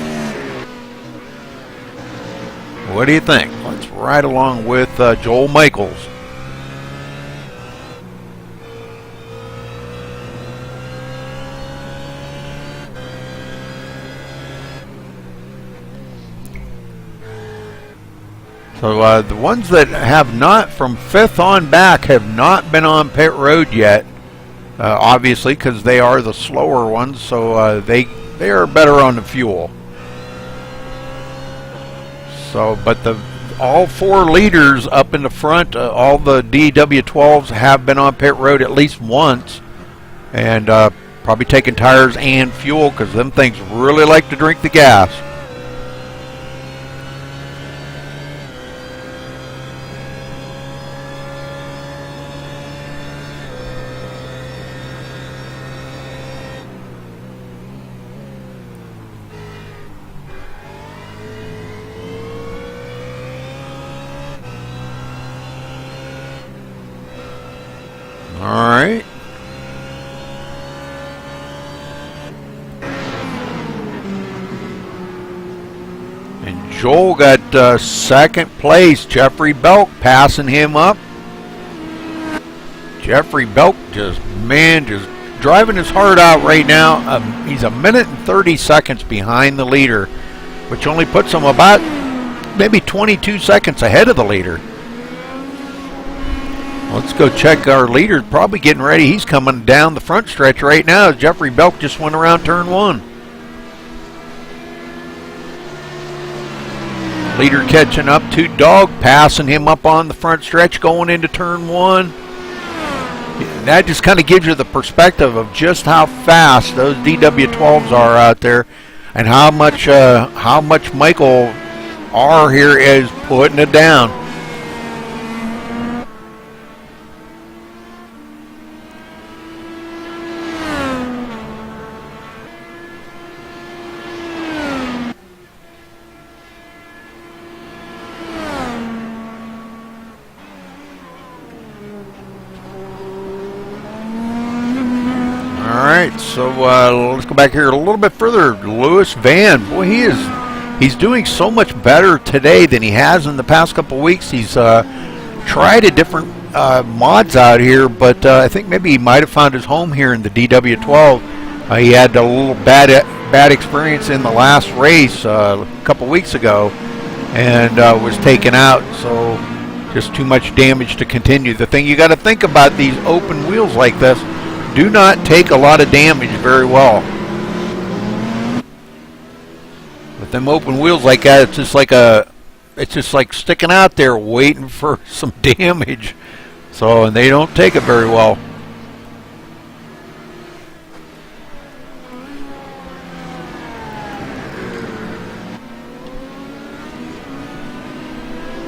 What do you think? Let's ride along with Joel Michaels. So the ones that have not, from 5th on back, have not been on pit road yet. Obviously, because they are the slower ones, so they are better on the fuel. So, but all 4 leaders up in the front, all the DW12s have been on pit road at least once, and probably taking tires and fuel, because them things really like to drink the gas. All right. And Joel got 2nd place. Jeffrey Belk passing him up. Jeffrey Belk just driving his heart out right now. He's 1 minute and 30 seconds behind the leader, which only puts him about maybe 22 seconds ahead of the leader. Let's go check our leader. Probably getting ready. He's coming down the front stretch right now. Jeffrey Belk just went around turn 1. Leader catching up to Dog, passing him up on the front stretch going into turn 1. That just kind of gives you the perspective of just how fast those DW12s are out there, and how much Michael R here is putting it down. So let's go back here a little bit further. Lewis Van, boy, he's doing so much better today than he has in the past couple weeks. He's tried a different mods out here, but I think maybe he might have found his home here in the DW12. He had a little bad experience in the last race a couple weeks ago, and was taken out. So just too much damage to continue. The thing you got to think about, these open wheels like this do not take a lot of damage very well. With them open wheels like that, it's just like sticking out there waiting for some damage. So, and they don't take it very well.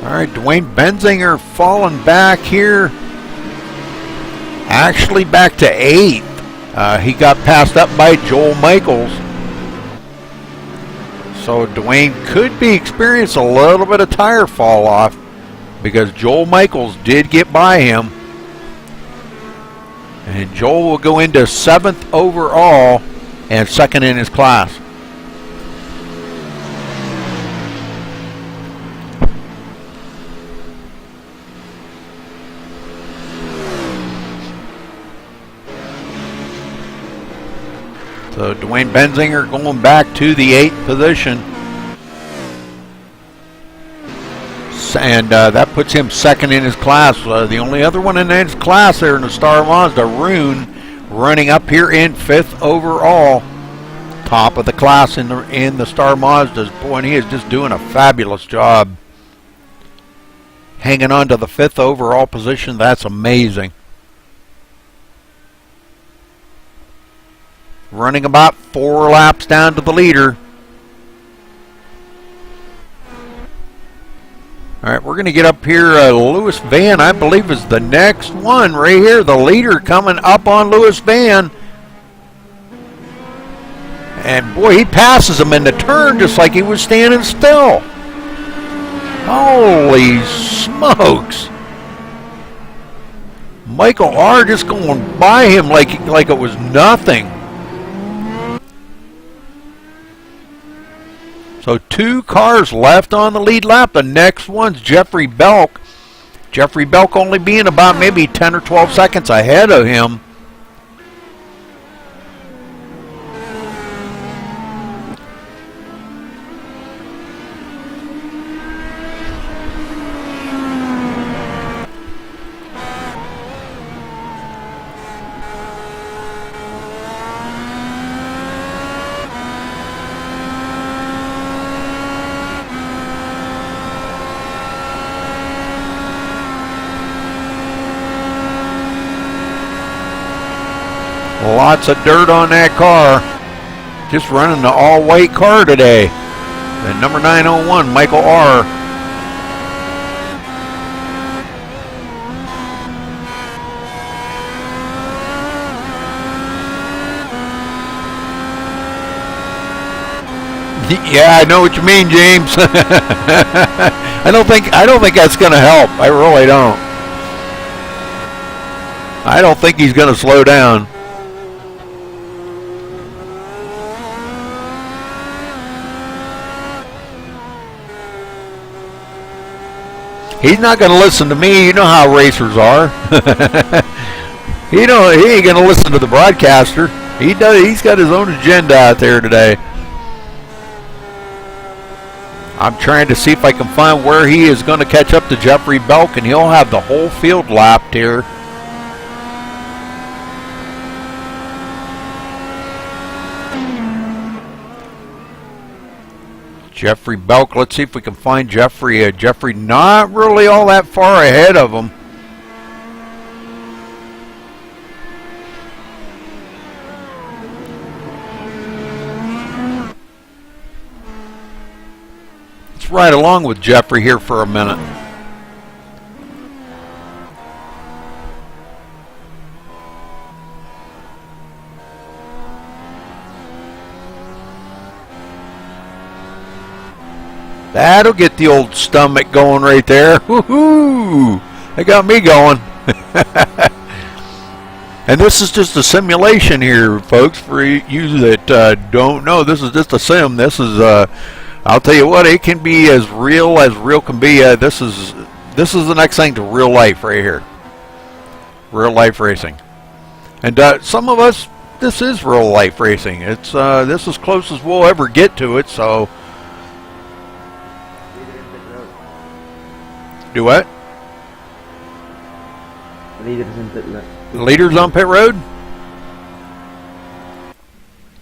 All right, Dwayne Benzinger falling back here. Actually back to 8th. He got passed up by Joel Michaels. So Dwayne could be experiencing a little bit of tire fall off, because Joel Michaels did get by him. And Joel will go into 7th overall and 2nd in his class. So Dwayne Benzinger going back to the 8th position. And that puts him 2nd in his class. The only other one in his class there in the Star Mazda, Rune, running up here in 5th overall. Top of the class in the Star Mazdas. Boy, and he is just doing a fabulous job. Hanging on to the 5th overall position. That's amazing. Running about 4 laps down to the leader. All right, we're going to get up here. Lewis Van, I believe, is the next one right here. The leader coming up on Lewis Van. And boy, he passes him in the turn just like he was standing still. Holy smokes. Michael R just going by him like it was nothing. So 2 cars left on the lead lap. The next one's Jeffrey Belk. Jeffrey Belk only being about maybe 10 or 12 seconds ahead of him. Lots of dirt on that car. Just running the all-white car today. The number 901, Michael R. Yeah, I know what you mean, James. I don't think that's going to help. I really don't. I don't think he's going to slow down. He's not going to listen to me. You know how racers are. He ain't going to listen to the broadcaster. He's got his own agenda out there today. I'm trying to see if I can find where he is going to catch up to Jeffrey Belk, and he'll have the whole field lapped here. Jeffrey Belk, let's see if we can find Jeffrey. Jeffrey not really all that far ahead of him. Right along with Jeffrey here for a minute. That'll get the old stomach going right there. Woohoo! That got me going. And this is just a simulation here, folks. For you that don't know, this is just a sim. This is I'll tell you what, it can be as real can be. This is the next thing to real life right here. Real life racing. And some of us, this is real life racing. It's this is as close as we'll ever get to it. So, do what? Leaders on pit road.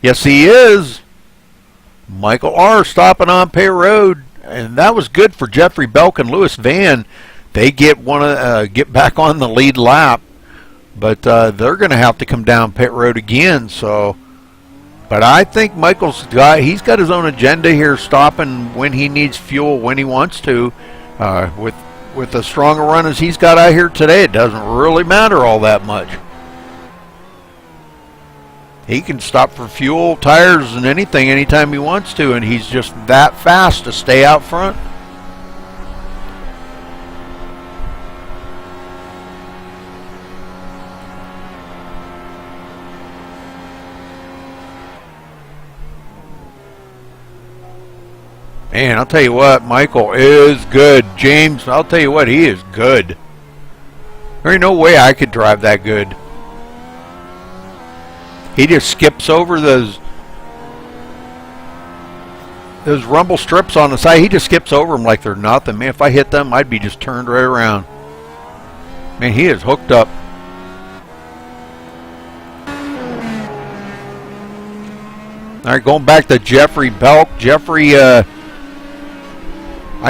Yes, he is. Michael R. stopping on pit road, and that was good for Jeffrey Belk and Lewis Van. They get back on the lead lap, but they're going to have to come down pit road again. So, but I think he's got his own agenda here, stopping when he needs fuel, when he wants to. With as strong a run as he's got out here today, it doesn't really matter all that much. He can stop for fuel, tires, and anything anytime he wants to, and he's just that fast to stay out front. Man, I'll tell you what, Michael is good. James, I'll tell you what, he is good. There ain't no way I could drive that good. He just skips over those rumble strips on the side. He just skips over them like they're nothing. Man, if I hit them, I'd be just turned right around. Man, he is hooked up. All right, going back to Jeffrey Belk. Jeffrey, I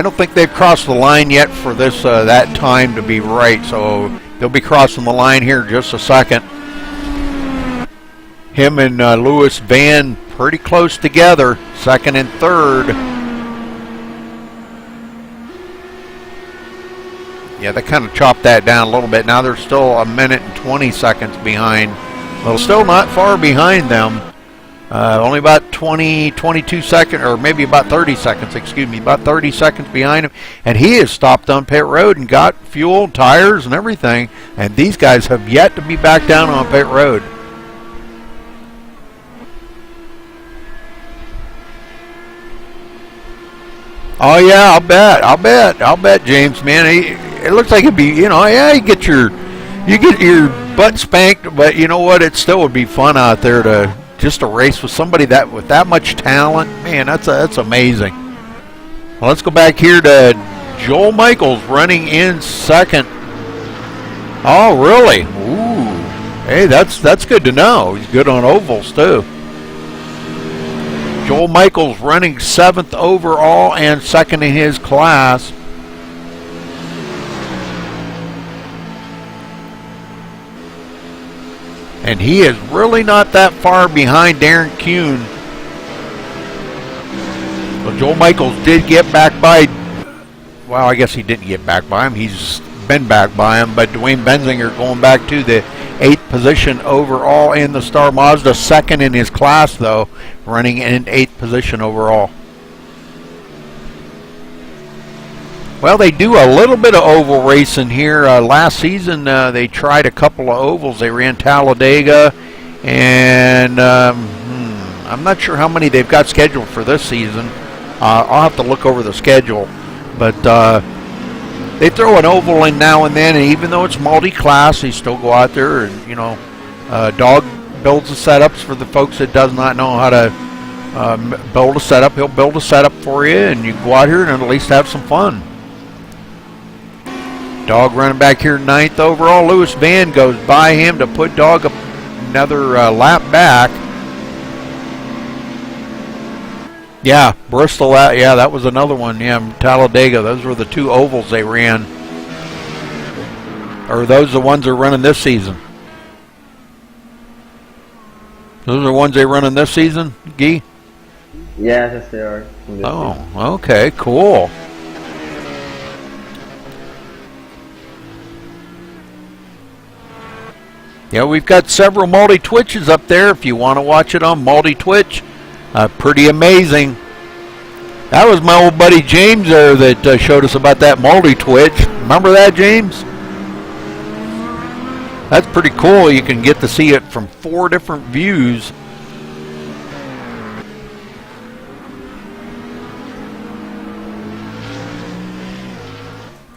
don't think they've crossed the line yet for this that time to be right. So they'll be crossing the line here in just a second. Him and Lewis Van pretty close together, second and third. Yeah, they kind of chopped that down a little bit. Now they're still a minute and 20 seconds behind. Well, still not far behind them. Only about 22 seconds, or maybe about 30 seconds, excuse me, about 30 seconds behind him. And he has stopped on pit road and got fuel, tires, and everything. And these guys have yet to be back down on pit road. Oh yeah, I'll bet, James, man. It looks like it'd be, yeah, you get your butt spanked, but you know what? It still would be fun out there to race with somebody with that much talent. Man, that's amazing. Well, let's go back here to Joel Michaels running in second. Oh, really? Ooh, hey, that's good to know. He's good on ovals too. Joel Michaels running 7th overall and second in his class. And he is really not that far behind Darren Kuhn. Well, Joel Michaels did get back by, well, I guess he didn't get back by him. He's been back by him, but Dwayne Benzinger going back to the 8th position overall in the Star Mazda, second in his class though, running in 8th position overall. Well, they do a little bit of oval racing here. Last season they tried a couple of ovals. They ran Talladega, and I'm not sure how many they've got scheduled for this season. I'll have to look over the schedule, but they throw an oval in now and then, and even though it's multi-class, they still go out there and, you know, Dog builds the setups for the folks that does not know how to build a setup. He'll build a setup for you, and you go out here and at least have some fun. Dog running back here 9th overall. Lewis Van goes by him to put Dog another lap back. Yeah, Bristol, yeah, that was another one. Yeah, Talladega, those were the 2 ovals they ran. Or are those the ones they're running this season? Those are the ones they're running this season, Guy? Yes, they are. Oh, okay, cool. Yeah, we've got several multi-twitches up there if you want to watch it on multi-twitch. Pretty amazing. That was my old buddy James there that showed us about that multi-twitch. Remember that, James? That's pretty cool. You can get to see it from 4 different views.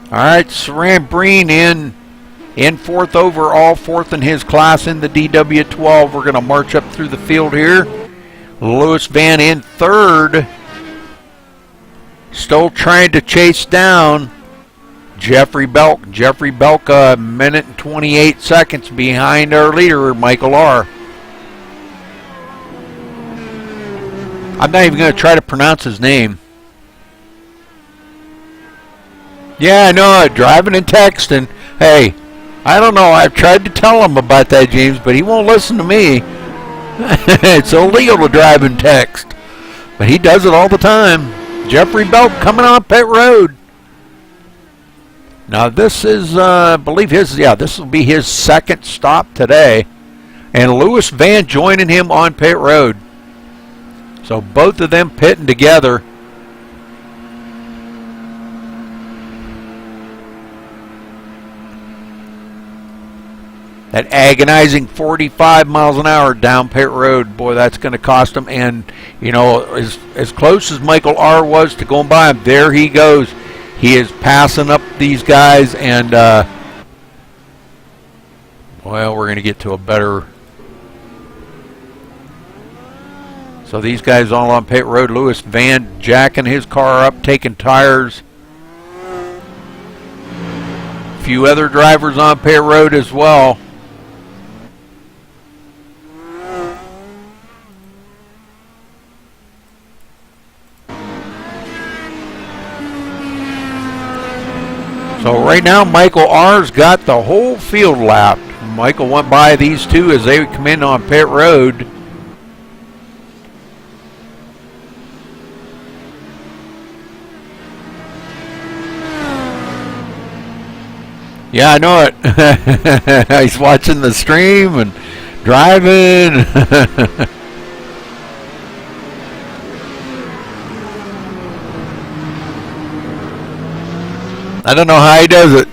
All right, Saran Breen in 4th overall, 4th in his class in the DW12. We're going to march up through the field here. Lewis Van in 3rd. Still trying to chase down Jeffrey Belk. Jeffrey Belk a minute and 28 seconds behind our leader, Michael R. I'm not even going to try to pronounce his name. Yeah, I know, driving and texting. Hey, I don't know, I've tried to tell him about that, James, but he won't listen to me. It's illegal to drive and text, but he does it all the time. Jeffrey Belk coming on pit road. Now this is, I believe this will be his 2nd stop today, and Lewis Van joining him on pit road. So both of them pitting together. That agonizing 45 miles an hour down pit road, boy, that's going to cost him. And, you know, as close as Michael R. was to going by him, there he goes. He is passing up these guys, and, well, we're going to get to a better. So these guys all on pit road. Lewis Van jacking his car up, taking tires. A few other drivers on pit road as well. So right now, Michael R's got the whole field lapped. Michael went by these 2 as they come in on pit road. Yeah, I know it. He's watching the stream and driving. I don't know how he does it.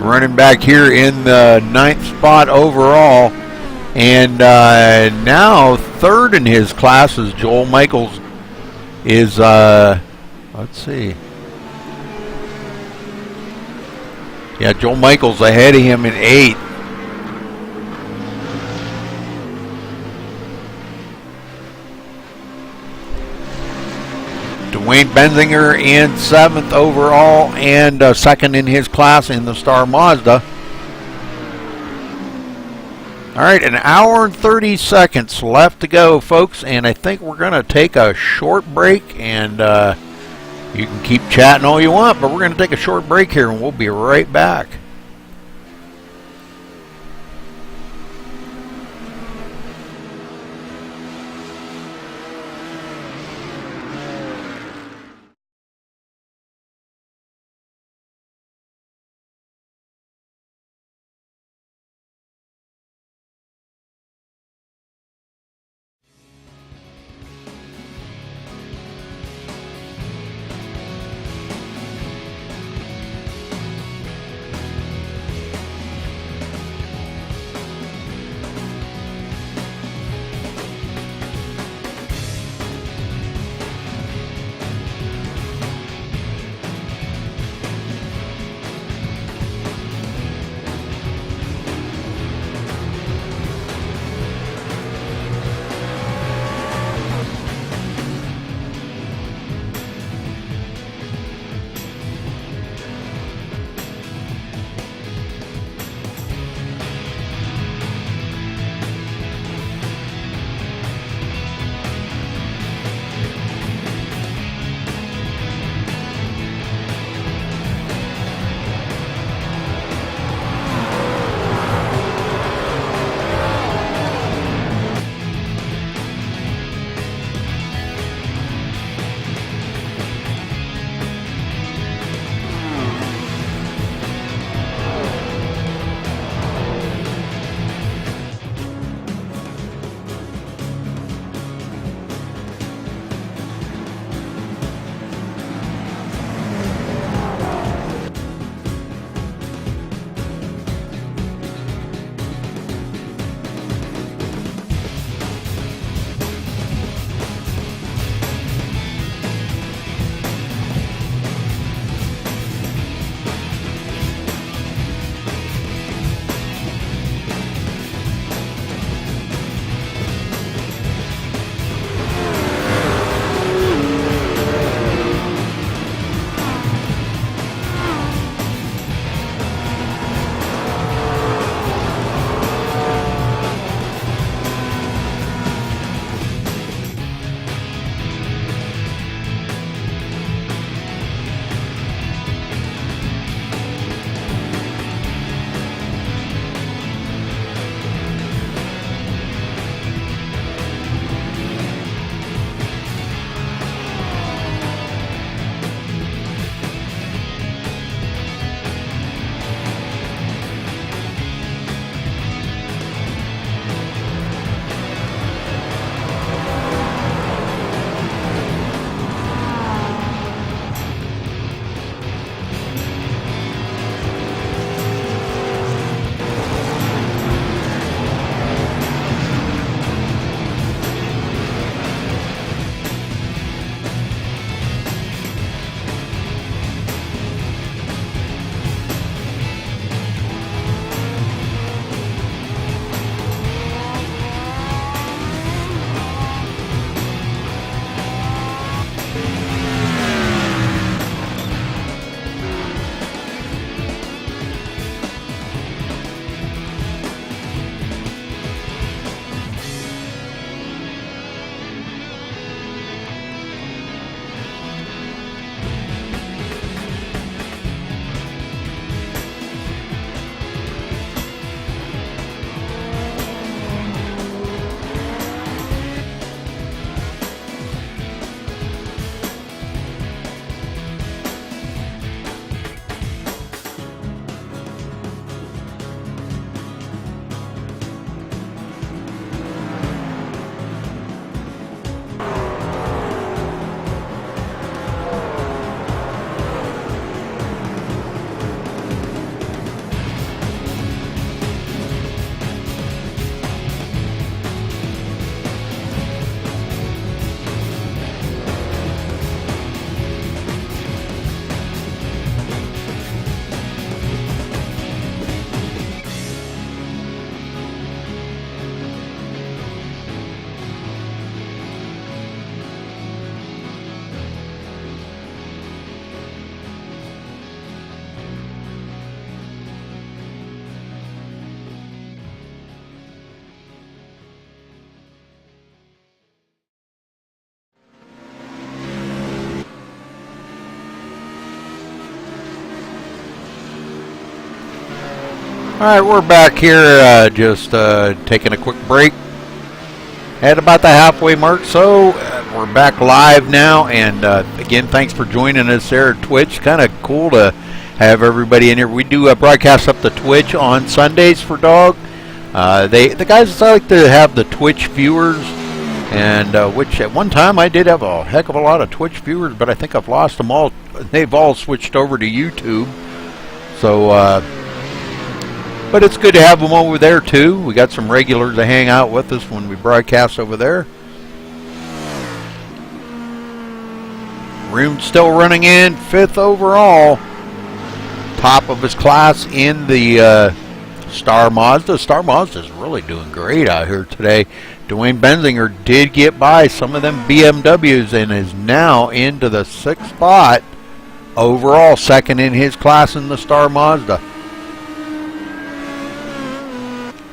Running back here in the 9th spot overall. And now 3rd in his class is Joel Michaels. Is, let's see. Yeah, Joel Michaels ahead of him in 8th. Dwayne Benzinger in 7th overall and 2nd in his class in the Star Mazda. All right, an hour and 30 seconds left to go, folks, and I think we're going to take a short break and You can keep chatting all you want, but we're going to take a short break here, and we'll be right back. All right, we're back here, just taking a quick break at about the halfway mark. So we're back live now, and again, thanks for joining us there at Twitch. Kind of cool to have everybody in here. We do broadcast up to Twitch on Sundays for Dog. The guys like to have the Twitch viewers, and which at one time I did have a heck of a lot of Twitch viewers, but I think I've lost them all. They've all switched over to YouTube. So, but it's good to have them over there too. We got some regulars to hang out with us when we broadcast over there. Roon's still running in 5th overall, top of his class in the Star Mazda. Star Mazda is really doing great out here today. Dwayne Benzinger did get by some of them BMWs and is now into the 6th spot overall, 2nd in his class in the Star Mazda.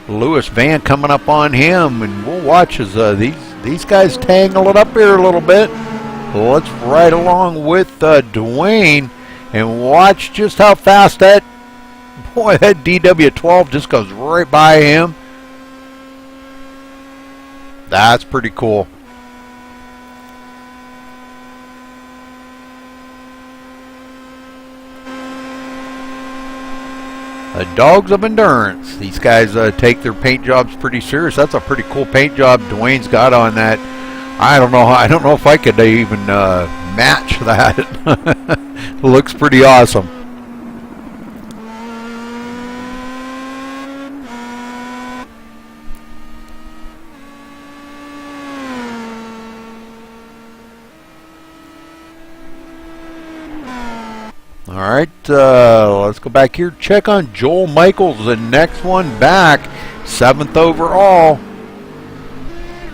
Lewis Van coming up on him, and we'll watch as these guys tangle it up here a little bit. Let's ride along with Dwayne and watch just how fast that DW12 just goes right by him. That's pretty cool. Dogs of Endurance. These guys take their paint jobs pretty serious. That's a pretty cool paint job Dwayne's got on that. I don't know if I could even match that. Looks pretty awesome. All right, let's go back here. Check on Joel Michaels, the next one back, 7th overall.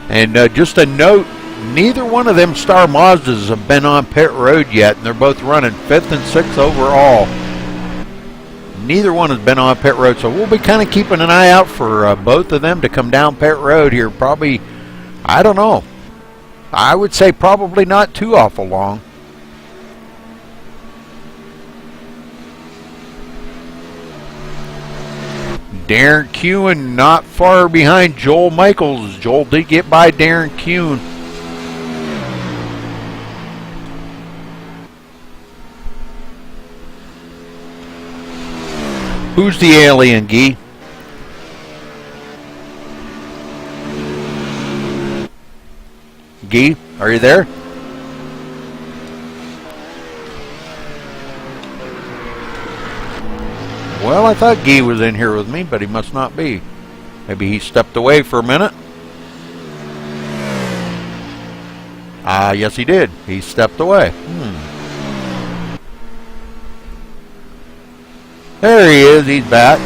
And just a note, neither one of them Star Mazdas have been on pit road yet, and they're both running 5th and 6th overall. Neither one has been on pit road, so we'll be kind of keeping an eye out for both of them to come down pit road here. Probably, I don't know. I would say probably not too awful long. Darren Kuhn not far behind Joel Michaels. Joel did get by Darren Kuhn. Who's the alien, Guy? Guy, are you there? Well, I thought Guy was in here with me, but he must not be. Maybe he stepped away for a minute. Yes he did. He stepped away. There he is. He's back.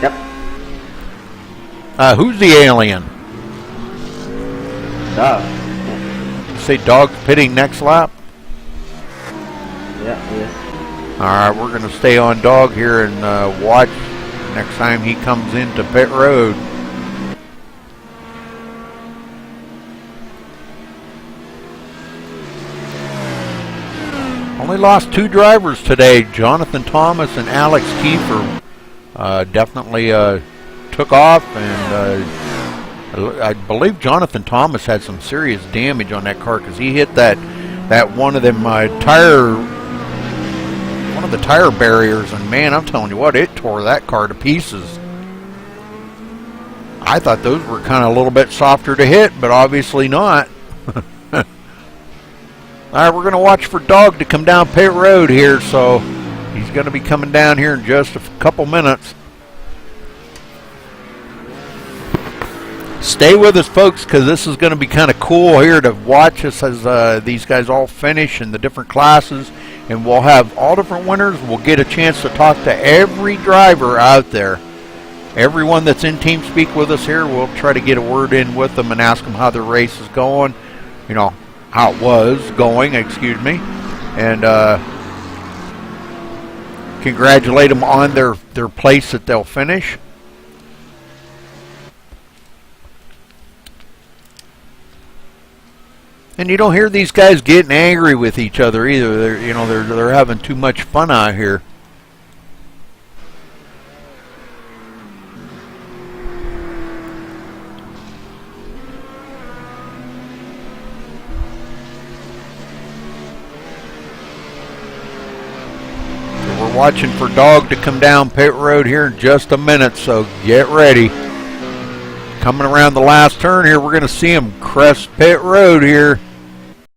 Yep. Who's the alien? Dog. You say Dog's pitting next lap? Yeah, yes. Alright, we're going to stay on Dog here and watch next time he comes into pit road. Only lost 2 drivers today. Jonathan Thomas and Alex Kiefer definitely took off, and I believe Jonathan Thomas had some serious damage on that car because he hit that one of them one of the tire barriers, and man, I'm telling you what, it tore that car to pieces. I thought those were kind of a little bit softer to hit, but obviously not. Alright, we're going to watch for Dog to come down pit road here, so he's going to be coming down here in just a couple minutes. Stay with us, folks, because this is going to be kind of cool here to watch us as these guys all finish in the different classes, and we'll have all different winners. We'll get a chance to talk to every driver out there. Everyone that's in TeamSpeak with us here, we'll try to get a word in with them and ask them how their race is going, you know, how it was going, excuse me, and congratulate them on their place that they'll finish. And you don't hear these guys getting angry with each other either. They're having too much fun out here. watching for Dog to come down pit road here in just a minute, so get ready. Coming around the last turn here, we're going to see him crest pit road here.